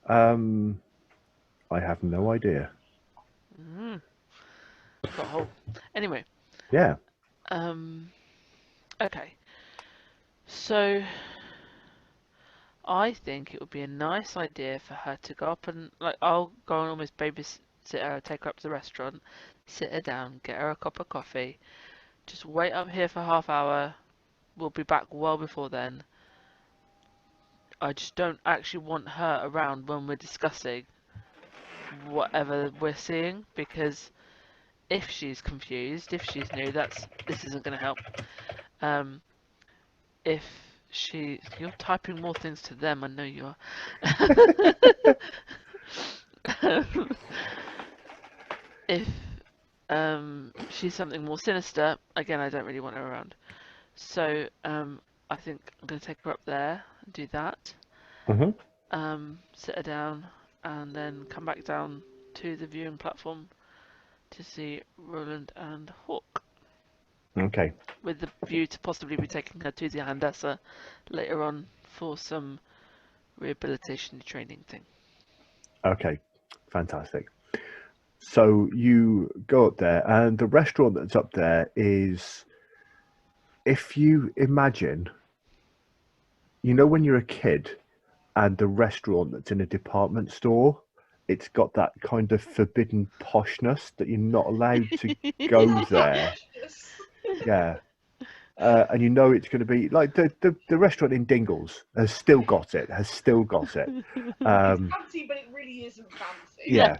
I have no idea. Got a hole. Anyway. Yeah. Okay. So I think it would be a nice idea for her to go up and, like, I'll go and almost babysit her, take her up to the restaurant, sit her down, get her a cup of coffee, just wait up here for half hour. We'll be back well before then. I just don't actually want her around when we're discussing whatever we're seeing, because if she's confused, if she's new, this isn't going to help. If you're typing more things to them, I know you are. If she's something more sinister, again, I don't really want her around. So I think I'm going to take her up there and do that. Sit her down, and then come back down to the viewing platform to see Roland and Hawk, Okay. with the view to possibly be taking her to the Handessa later on for some rehabilitation training thing. Okay. Fantastic. So you go up there, and the restaurant that's up there is, if you imagine, when you're a kid and the restaurant that's in a department store, it's got that kind of forbidden poshness that you're not allowed to go there. Yeah. And it's going to be like the restaurant in Dingles has still got it. It's fancy, but it really isn't fancy. Yeah.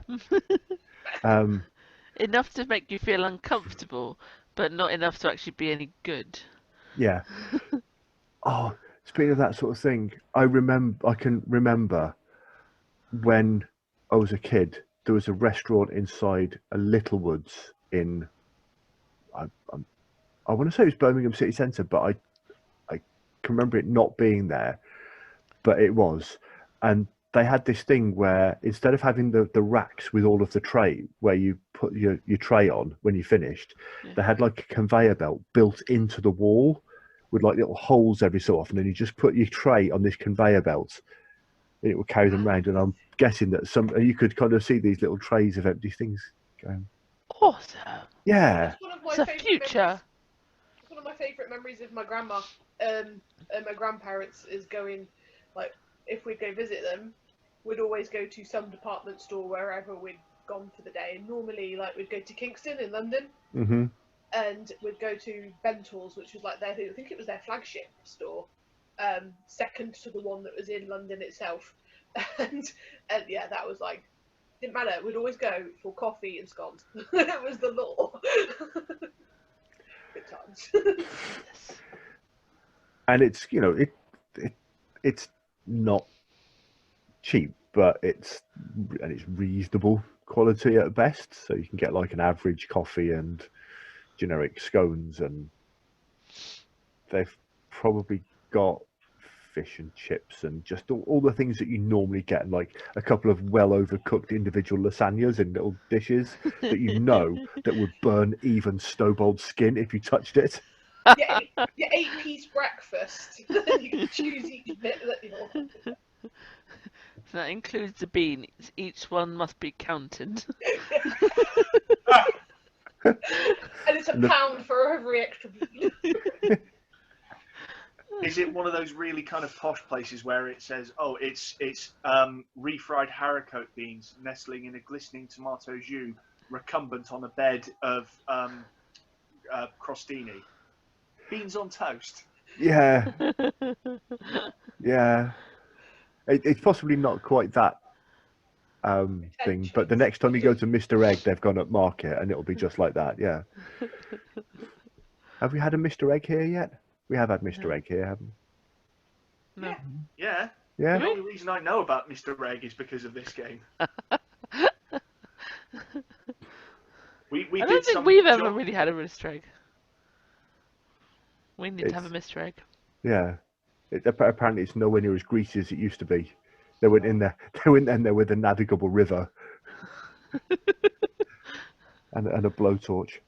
Enough to make you feel uncomfortable, but not enough to actually be any good. Yeah. Oh, speaking of that sort of thing, I can remember when I was a kid, there was a restaurant inside a Littlewoods in, I want to say it was Birmingham City Centre, but I can remember it not being there, but it was. And they had this thing where instead of having the racks with all of the tray where you put your tray on when you finished, they had like a conveyor belt built into the wall with like little holes every so often, and you just put your tray on this conveyor belt and it would carry them around. And I'm guessing that you could kind of see these little trays of empty things going. Awesome. Yeah. It's a future. It's one of my favourite memories of my grandma and my grandparents is going, like, if we'd go visit them, we'd always go to some department store wherever we'd gone for the day. And normally, like, we'd go to Kingston in London, and we'd go to Bental's, which was like I think it was their flagship store, second to the one that was in London itself. And yeah, that was like, didn't matter. We'd always go for coffee and scones. It was the law. Good times. And it's it's not cheap, but it's reasonable quality at best. So you can get like an average coffee and generic scones, and they've probably got fish and chips and just all the things that you normally get, like a couple of well overcooked individual lasagnas in little dishes that that would burn even snowballed skin if you touched it. Your 8-piece breakfast. You can choose each bit that you want. That includes the beans. Each one must be counted. And it's a pound for every extra bean. Is it one of those really kind of posh places where it says, "Oh, it's refried haricot beans nestling in a glistening tomato jus, recumbent on a bed of crostini"? Beans on toast. Yeah, yeah. It's possibly not quite that thing, but the next time you go to Mr. Egg, they've gone up market, and it'll be just like that. Yeah. Have we had a Mr. Egg here yet? We have had Mr. No. Egg here, haven't No. Yeah. Yeah. we? Yeah. The only reason I know about Mr. Egg is because of this game. We I did don't think some we've ever job- really had a Mr. Egg. We need to have a It's- Mr. Egg. Yeah. Apparently, it's nowhere near as greasy as it used to be. They went in there. They went in there with a navigable river and a blowtorch.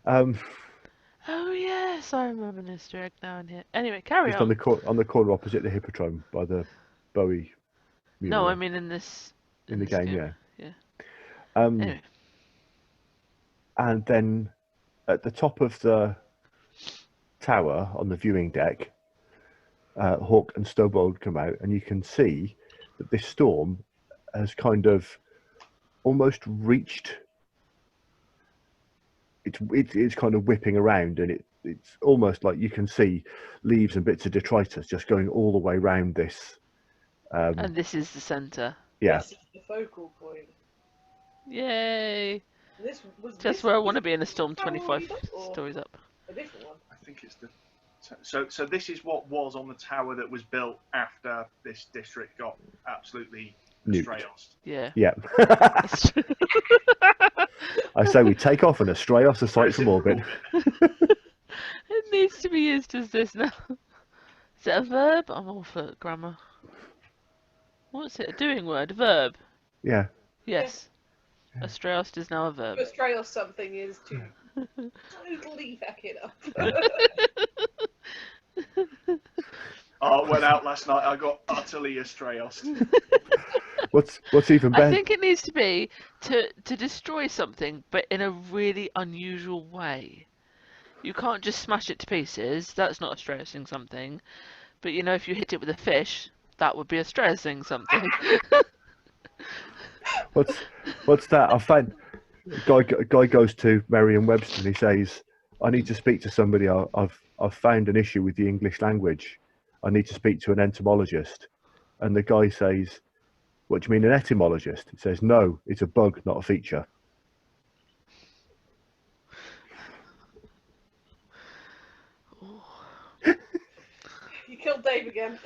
Oh yes, I remember Mr. Egg now and here. Anyway, carry Just on on. the corner opposite the Hippodrome by the Bowie mural. No, I mean in this. in the this game, yeah. Yeah. Um, Anyway, And then at the top of the tower on the viewing deck, Hawk and Snowball come out, and you can see that this storm has kind of almost reached. It's kind of whipping around, and it's almost like you can see leaves and bits of detritus just going all the way around this. and this is the centre. Yeah, This is the focal point. Yay! This was Just this where I was want to be in a storm. that one 25 we got, or stories up. a different one. I think it's the. So this is what was on the tower that was built after this district got absolutely Nuked. Strayos. Yeah. yeah. I say we take off and astray off the sight from orbit. It needs to be used as this now. Is it a verb? I'm all for grammar. What's it? A doing word? A verb? Yeah, Yes. Astraeost is now a verb. To astray or something is to totally feck it up. Oh, I went out last night. I got utterly Strayos. What's even better? I think it needs to be to destroy something, but in a really unusual way. You can't just smash it to pieces. That's not Astraeosing something. But you know, if you hit it with a fish, that would be Astraeosing something. What's that? I found a guy goes to Merriam-Webster and he says, "I need to speak to somebody. I've found an issue with the English language. I need to speak to an entomologist." And the guy says, "What do you mean, an etymologist?" He says, "No, it's a bug, not a feature." You killed Dave again.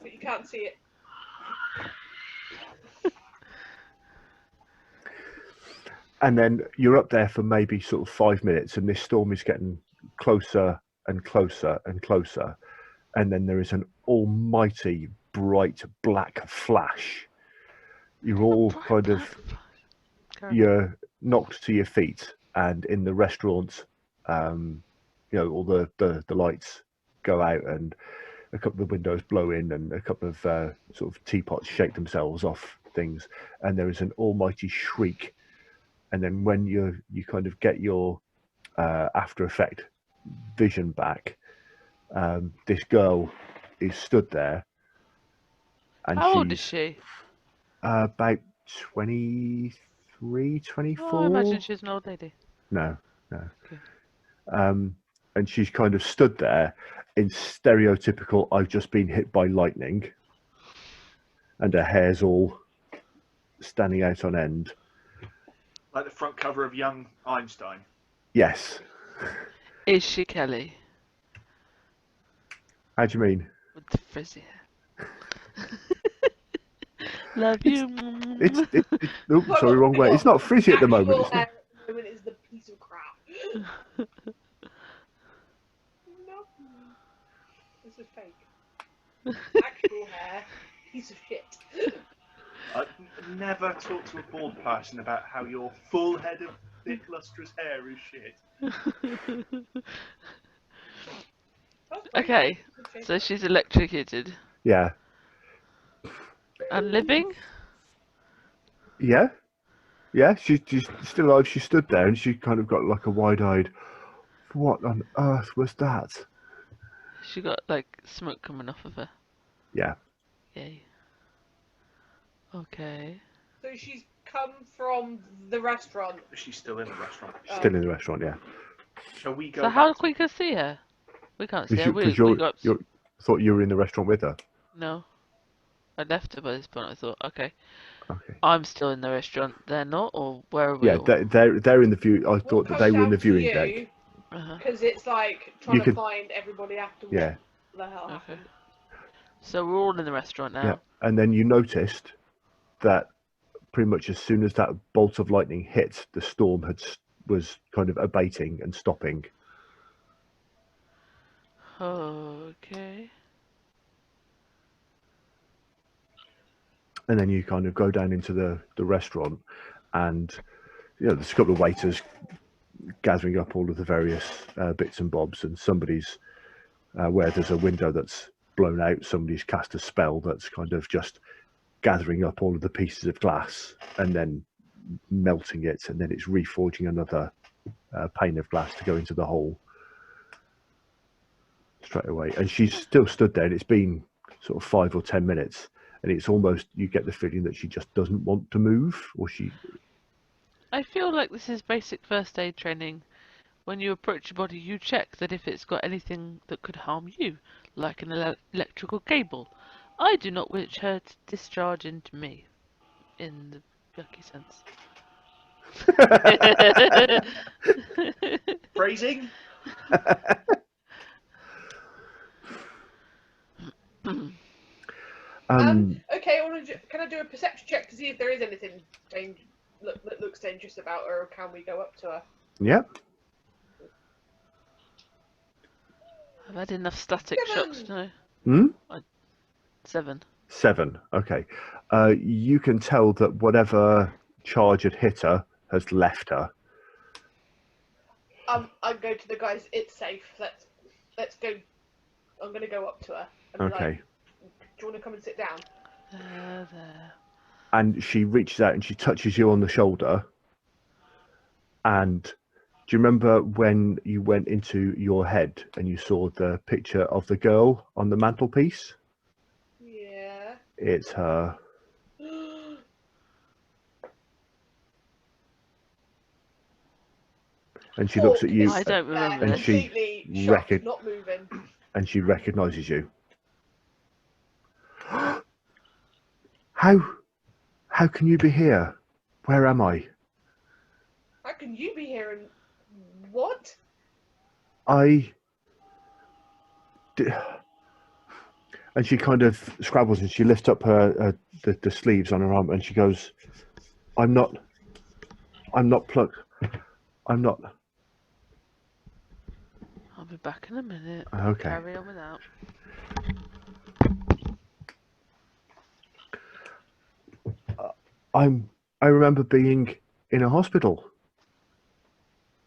But you can't see it. And then you're up there for maybe sort of 5 minutes, and this storm is getting closer and closer and closer. And then there is an almighty bright black flash. You're all kind of, you're knocked to your feet, and in the restaurant, you know, all the lights go out, and a couple of windows blow in, and a couple of sort of teapots shake themselves off things, and there is an almighty shriek. And then when you kind of get your after effect vision back, this girl is stood there, and How old is she's she? about 23, 24. Oh, I imagine she's an old lady. No. Okay. And she's kind of stood there in stereotypical "I've just been hit by lightning," and her hair's all standing out on end. Like the front cover of Young Einstein. Yes. Is she Kelly? How do you mean? With the frizzy hair. Love you. Oops, sorry, wrong way. It's not frizzy at the moment. Actual It's hair not. at the moment is the piece of crap. No. This is fake. Actual hair, piece of shit. I'd never talk to a bald person about how your full head of thick, lustrous hair is shit. Okay, so she's electrocuted Yeah. and living. Yeah. Yeah, she's still alive. She stood there and she kind of got like a wide-eyed, "What on earth was that?" She got like smoke coming off of her. Yeah. Yay. Okay. So she's come from the restaurant? She's still in the restaurant. Still in the restaurant, yeah. Shall we go So how back? can we see her? We can't see her. Because We got thought you were in the restaurant with her. no. I left her by this point. I thought, okay, Okay. I'm still in the restaurant. They're not, or where are we? Yeah, all? they're in the view. I We'll thought that come they were in down the to viewing you, deck. Uh-huh. because it's like trying You to could- find everybody after what Yeah, the hell Okay. happened. So we're all in the restaurant yeah. now. And then you noticed that pretty much as soon as that bolt of lightning hit, the storm was kind of abating and stopping. Okay. And then you kind of go down into the restaurant, and there's a couple of waiters gathering up all of the various bits and bobs, and somebody's where there's a window that's blown out, somebody's cast a spell that's kind of just gathering up all of the pieces of glass and then melting it, and then it's reforging another pane of glass to go into the hole straight away. And she's still stood there, and it's been sort of 5 or 10 minutes, and it's almost, you get the feeling that she just doesn't want to move, or I feel like this is basic first aid training. When you approach your body, you check that if it's got anything that could harm you, like an electrical cable. I do not wish her to discharge into me, in the yucky sense. Phrasing? Okay, can I do a perception check to see if there is anything that looks dangerous about her, or can we go up to her? yeah. I've had enough static 7. shocks to know. Hmm? 7. 7. Okay. You can tell that whatever charge had hit her has left her. I go to the guys. It's safe. Let's go. I'm gonna go up to her. And be Okay. Like, do you want to come and sit down? There. And she reaches out and she touches you on the shoulder. And do you remember when you went into your head and you saw the picture of the girl on the mantelpiece? Yeah. It's her. And she looks at you I don't remember and this. she completely shocked, not moving. and she recognizes you. How can you be here? Where am I? How can you be here and what? And she kind of scrabbles and she lifts up the sleeves on her arm and she goes, I'm not plucked. I'm not. I'll be back in a minute. Okay. Carry on without. I remember being in a hospital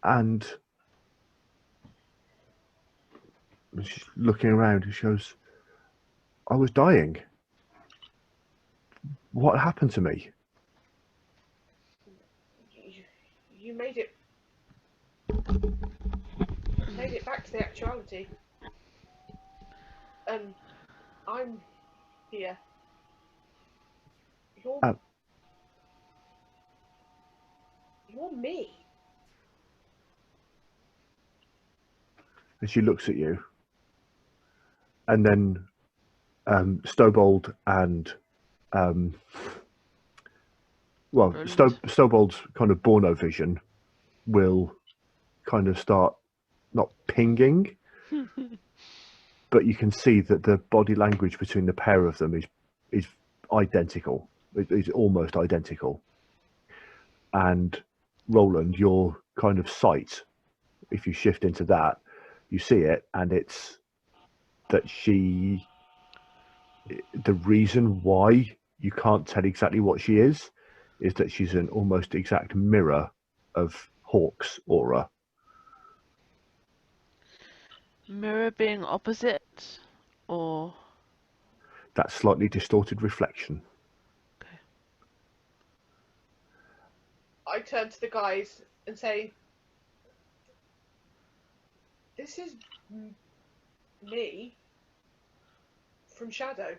and she's looking around and she goes, I was dying. What happened to me? You made it. Made it back to the actuality. I'm here. You're me. And she looks at you. And then Stobold and Stobold's kind of Borno vision will kind of start not pinging, but you can see that the body language between the pair of them is identical. It is almost identical. And Roland, your kind of sight, if you shift into that, you see it, and it's that the reason why you can't tell exactly what she is that she's an almost exact mirror of Hawk's aura. Mirror being opposite, or That slightly distorted reflection. okay. I turn to the guys and say, this is me from Shadow.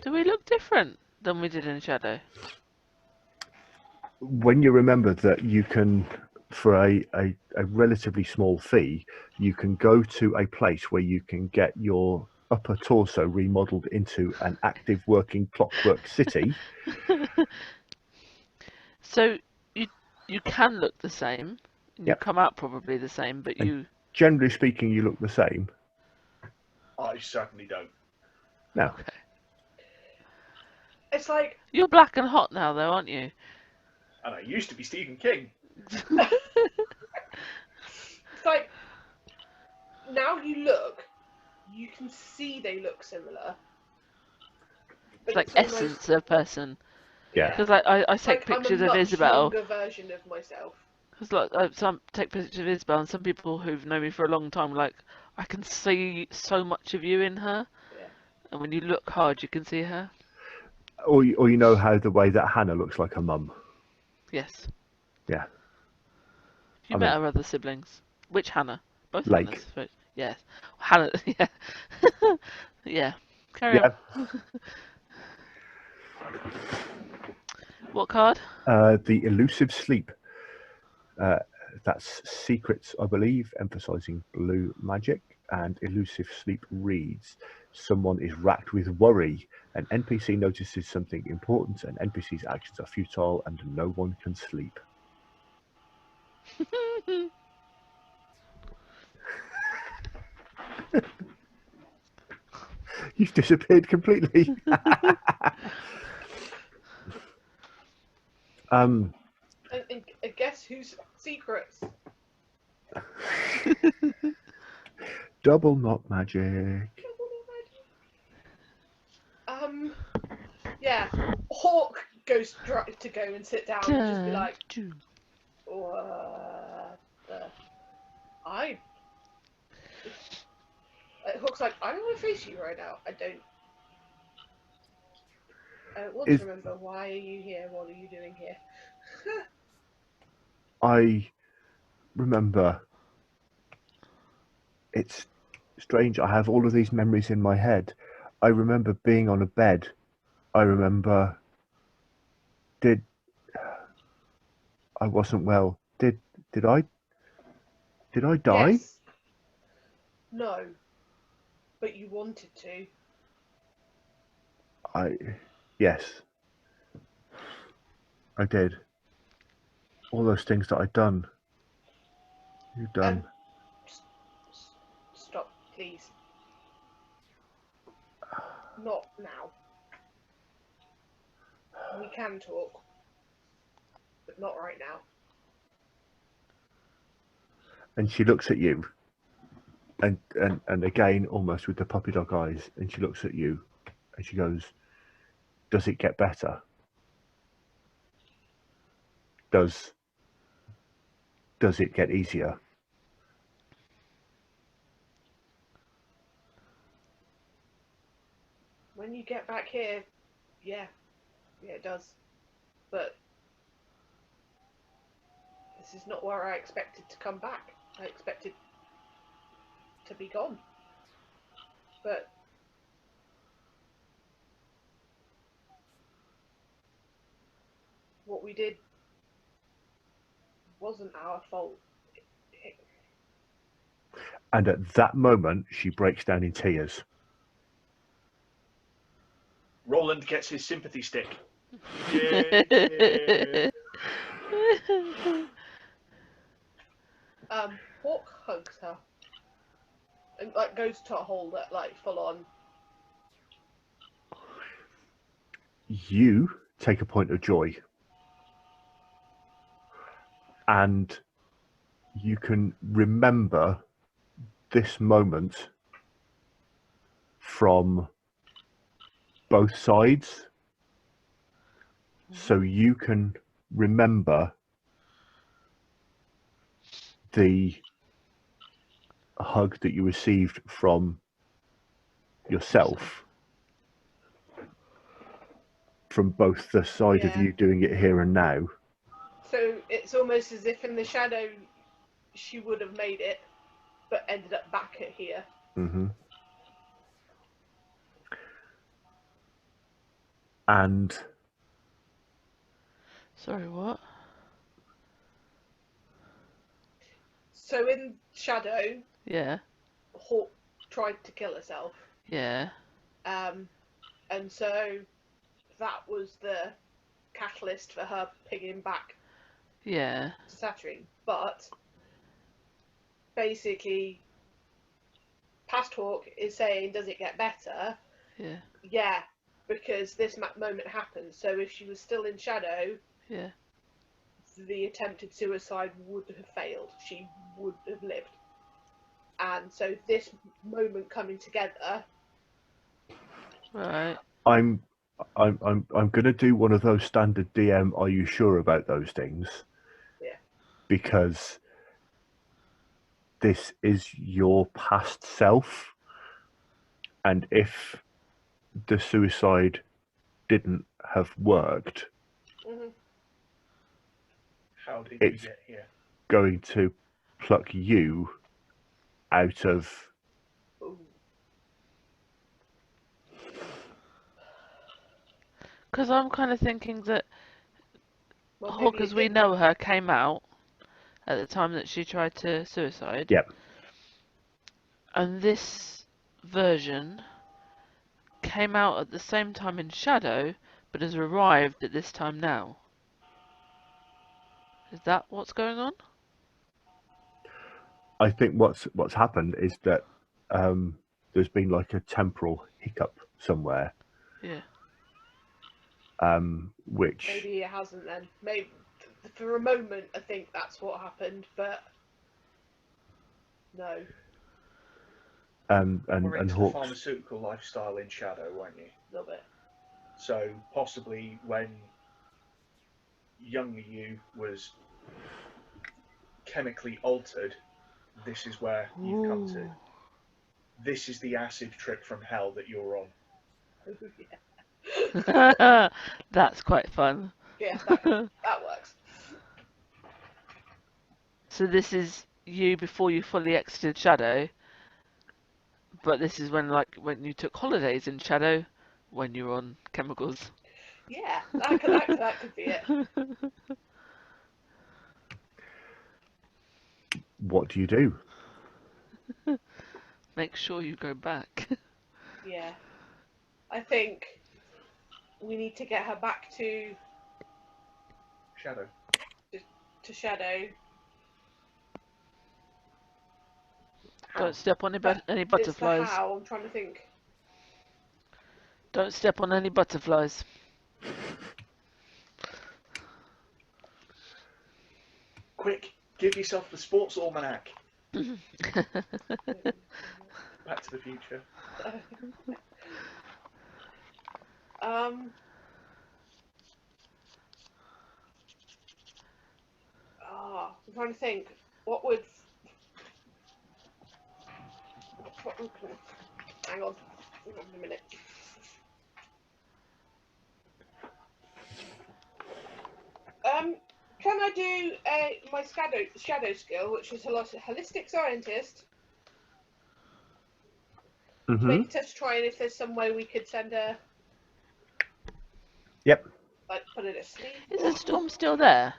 Do we look different? than we did in Shadow. When you remember that you can, for a relatively small fee, you can go to a place where you can get your upper torso remodeled into an active working clockwork city. So you can look the same. And you Yep. come out probably the same, but And- you. Generally speaking, you look the same. I certainly don't. Now, Okay. It's like You're black and hot now, though, aren't you? And I used to be Stephen King. now you look, you can see they look similar. It's like almost- essence of person. Yeah. Because I take like pictures I'm a of much Isabel. younger version of myself. Because like some take pictures of Isabel, and some people who've known me for a long time, like I can see so much of you in her. Yeah. And when you look hard, you can see her. or you know how the way that Hannah looks like her mum. Yes. Yeah. You I met mean- her other siblings. Which Hannah? Both Lake. Hannahs. But yes. Hannah. Yeah. Yeah. Carry Yeah. on. What card? The elusive sleep. That's secrets, I believe, emphasizing blue magic. And elusive sleep reads: someone is racked with worry. An NPC notices something important, and NPC's actions are futile, and no one can sleep. You've disappeared completely. And guess whose secrets? Double knot magic. Yeah. Hawk goes to go and sit down and just be like, Choo. what the? Hawk's like, I don't want to face you right now. I don't. I want Is- to remember, why are you here? What are you doing here? I remember. It's strange. I have all of these memories in my head. I remember being on a bed. I remember. I wasn't well. Did I die? Yes. No. But you wanted to. Yes. I did. All those things that I'd done. You've done. Stop, please. Not now. We can talk, but not right now. And she looks at you. And again, almost with the puppy dog eyes, and she looks at you, and she goes, "Does it get better? Does it get easier?" When you get back here, yeah, it does. But this is not where I expected to come back. I expected to be gone. But what we did wasn't our fault. And at that moment, she breaks down in tears. Roland gets his sympathy stick. Yeah. Hawk hugs her and goes to hold it full on. You take a point of joy, and you can remember this moment from both sides. So you can remember the hug that you received from yourself, from both the side of Yeah. you doing it here and now. So it's almost as if in the shadow she would have made it, but ended up back at here. Mm-hmm. And Sorry, what? So in Shadow, Yeah, Hawk tried to kill herself. yeah, And so that was the catalyst for her pinging back yeah, to Saturn. But basically, Past Hawk is saying, does it get better? yeah, Yeah, because this moment happened. So if she was still in Shadow, yeah. the attempted suicide would have failed. She would have lived. And so this moment coming together. Right. I'm gonna do one of those standard DM. Are you sure about those things? Yeah. Because this is your past self, and if the suicide didn't have worked, Mm-hmm. How did It's- you get here? going to pluck you out of. Ooh. Because I'm kind of thinking that Well, Hawk, maybe as it we did know work. her, came out at the time that she tried to suicide. Yep. And this version came out at the same time in Shadow, but has arrived at this time now. Is that what's going on? I think what's happened is that there's been like a temporal hiccup somewhere, Yeah. which Maybe it hasn't then. Maybe for a moment I think that's what happened, but no. and We're into the Hawks. pharmaceutical lifestyle in Shadow, weren't you? A little bit. So possibly when younger you was chemically altered, this is where you've come to. Ooh. This is the acid trip from hell that you're on. Yeah. That's quite fun. Yeah, that works. So this is you before you fully exited Shadow, but this is when you took holidays in Shadow, when you were on chemicals. Yeah, that could be it. What do you do? Make sure you go back. Yeah. I think we need to get her back to Shadow. Shadow. Don't step on But any it's the butterflies. how. I'm trying to think. Don't step on any butterflies. Quick, give yourself the sports almanac. Back to the Future. I'm trying to think. What would? Hang on. Hang on a minute. Can I do my shadow skill, which is a holistic scientist? Mm-hmm. Make a test try, and if there's some way we could send her, Yep. like, put it asleep. Is the storm still there?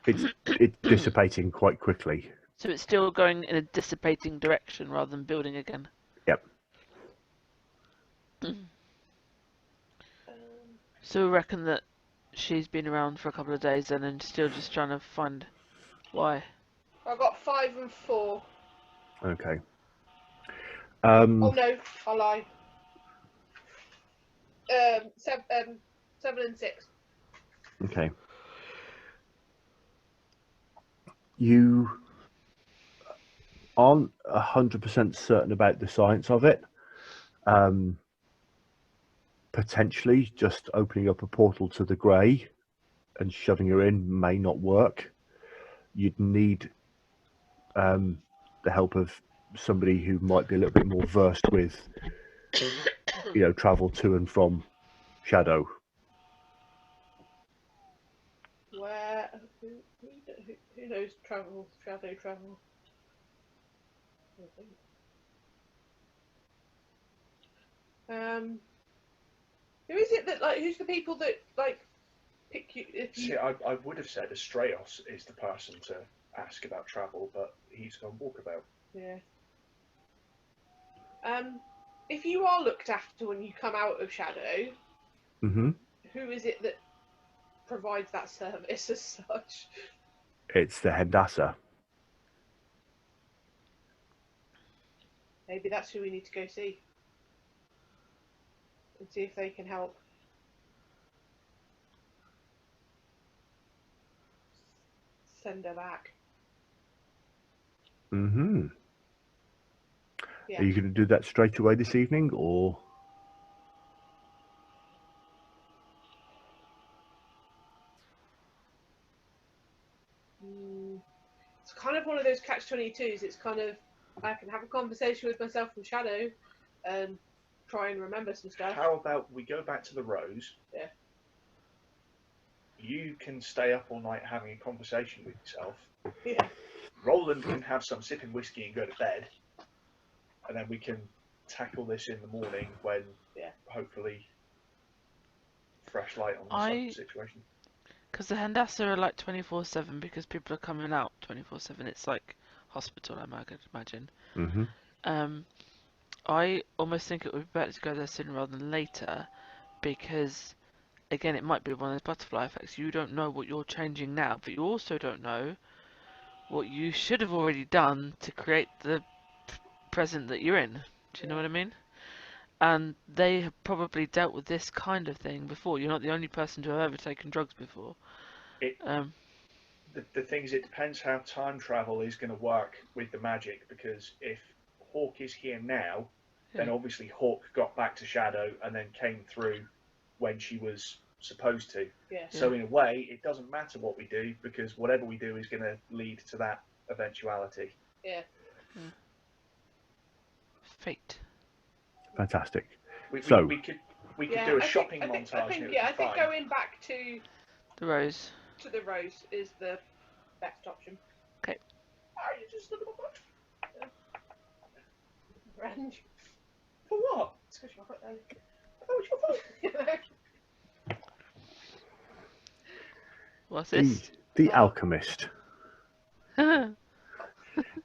It's dissipating quite quickly. So it's still going in a dissipating direction rather than building again. Yep. So we reckon that she's been around for a couple of days and then still just trying to find why. I got 5 and 4. Okay. Oh no, I lie. 7 and 6. Okay. You aren't 100% certain about the science of it. Potentially, just opening up a portal to the grey and shoving her in may not work. You'd need the help of somebody who might be a little bit more versed with, travel to and from Shadow. Where? Who knows shadow travel? Who is it that like? Who's the people that like pick you? If you... See, I would have said Astraeos is the person to ask about travel, but he's gone walkabout. Yeah. If you are looked after when you come out of Shadow, Mm-hmm. who is it that provides that service as such? It's the Hendasa. Maybe that's who we need to go see. And see if they can help. Send her back. Mm-hmm. Yeah. Are you going to do that straight away this evening, or? It's kind of one of those catch-22s. It's kind of, I can have a conversation with myself from Shadow and try and remember some stuff. How about we go back to the Rose? Yeah. You can stay up all night having a conversation with yourself. Yeah. Roland can have some sipping whiskey and go to bed. And then we can tackle this in the morning when, hopefully, fresh light on the situation. Because the Hendasa are like 24/7 because people are coming out 24/7. It's like hospital, I imagine. Mm-hmm. I almost think it would be better to go there sooner rather than later, because again, it might be one of those butterfly effects. You don't know what you're changing now, but you also don't know what you should have already done to create the present that you're in. Do you know what I mean? And they have probably dealt with this kind of thing before. You're not the only person to have ever taken drugs before. The thing is, it depends how time travel is going to work with the magic, because if Hawk is here now, then obviously Hawk got back to Shadow and then came through when she was supposed to. Yeah. So in a way, it doesn't matter what we do, because whatever we do is going to lead to that eventuality. Yeah. Fate. Fantastic. We could do a shopping montage. I think going back to the Rose. To the Rose is the best option. Okay. Are you just a little bit? Range. For what? It's because you're right there. That was your fault. What's this? The Alchemist.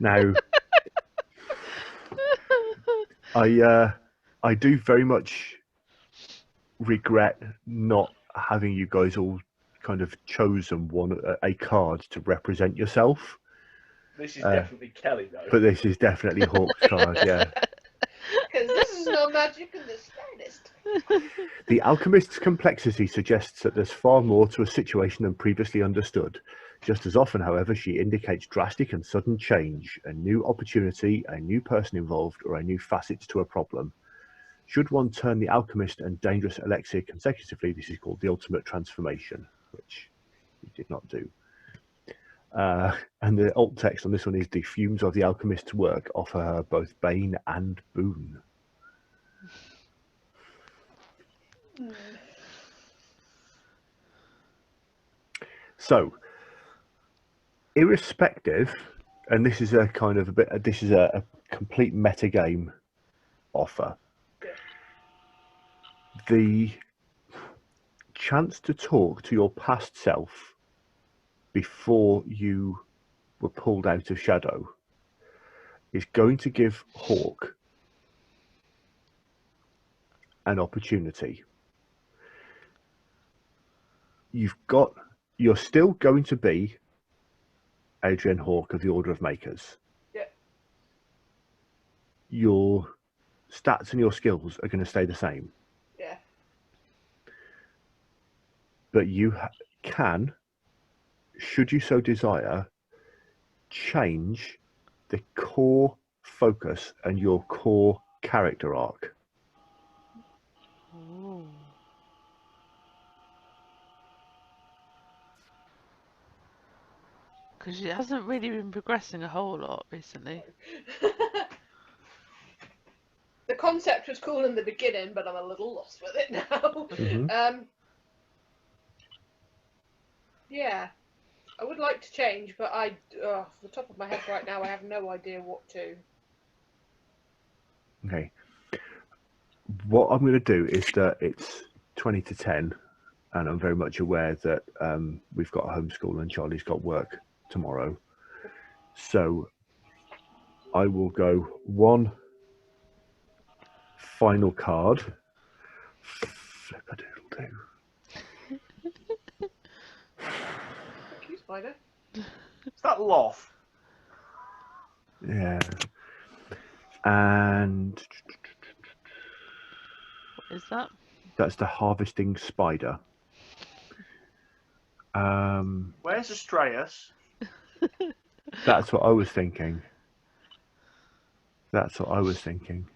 Now, I do very much regret not having you guys all kind of chosen a card to represent yourself. This is definitely Kelly, though. But this is definitely Hawk's card, yeah. Because this is no magic in the slightest. The Alchemist's complexity suggests that there's far more to a situation than previously understood. Just as often, however, she indicates drastic and sudden change, a new opportunity, a new person involved, or a new facet to a problem. Should one turn the Alchemist and Dangerous Elixir consecutively, this is called the Ultimate Transformation, which we did not do. And the alt text on this one is: the fumes of the Alchemist's work offer her both bane and boon. So, irrespective, and this is a kind of this is a complete metagame offer. The chance to talk to your past self before you were pulled out of Shadow is going to give Hawk an opportunity. You're still going to be Adrian Hawke of the Order of Makers. Yeah. Your stats and your skills are going to stay the same. Yeah. But you can, should you so desire, change the core focus and your core character arc. Ooh. Because she hasn't really been progressing a whole lot recently. The concept was cool in the beginning, but I'm a little lost with it now. Mm-hmm. Yeah, I would like to change, but off the top of my head right now, I have no idea what to. Okay. What I'm going to do is that 20 to 10, and I'm very much aware that we've got homeschool and Charlie's got work tomorrow. So I will go one final card. Flip-a-doodle-doo. Thank you, Spider. Is that Loth? Yeah. And What is that? that's the harvesting spider. Where's Astraeus? That's what I was thinking. That's what I was thinking.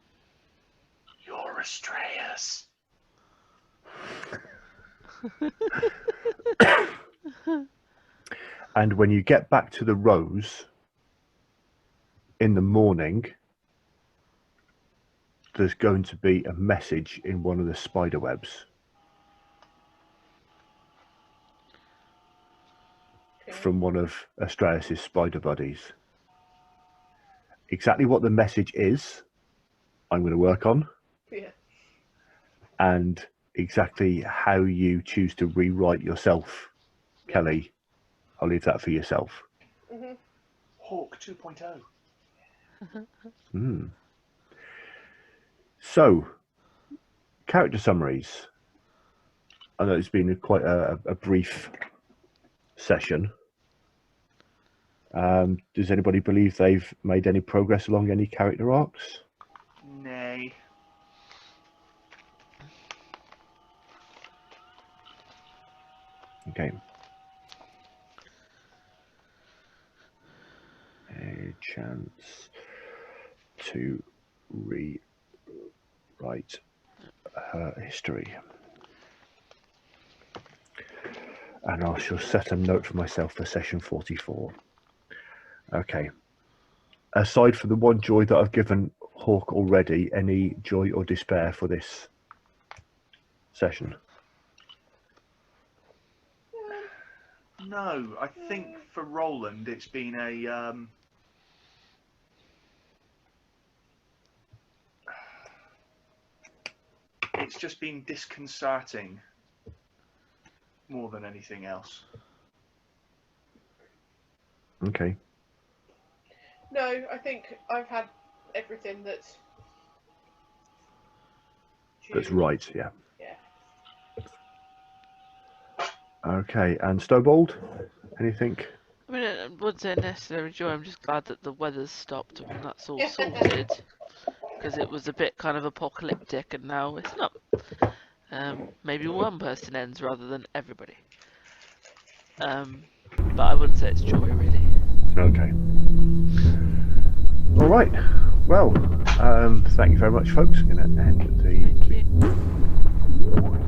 You're Astraeus. And when you get back to the rose in the morning, there's going to be a message in one of the spider webs from one of Astraeus' spider buddies. Exactly what the message is, I'm going to work on, Yeah. and exactly how you choose to rewrite yourself, Kelly, I'll leave that for yourself. Mm-hmm. Hawk 2.0. So, character summaries. I know it's been quite a brief session. Does anybody believe they've made any progress along any character arcs? Nay. Okay. A chance to rewrite her history. And I shall set a note for myself for session 44. Okay. Aside from the one joy that I've given Hawk already, any joy or despair for this session? No, I think for Roland it's been a it's just been disconcerting more than anything else. Okay. No, I think I've had everything that's That's right, yeah. Yeah. Okay, and Snowballed? Anything? I mean, I wouldn't say necessarily joy. I'm just glad that the weather's stopped and that's all sorted. Because it was a bit kind of apocalyptic, and now it's not. Maybe one person ends rather than everybody. But I wouldn't say it's joy, really. Okay. All right. Well, thank you very much, folks. I'm going to end the Thank you.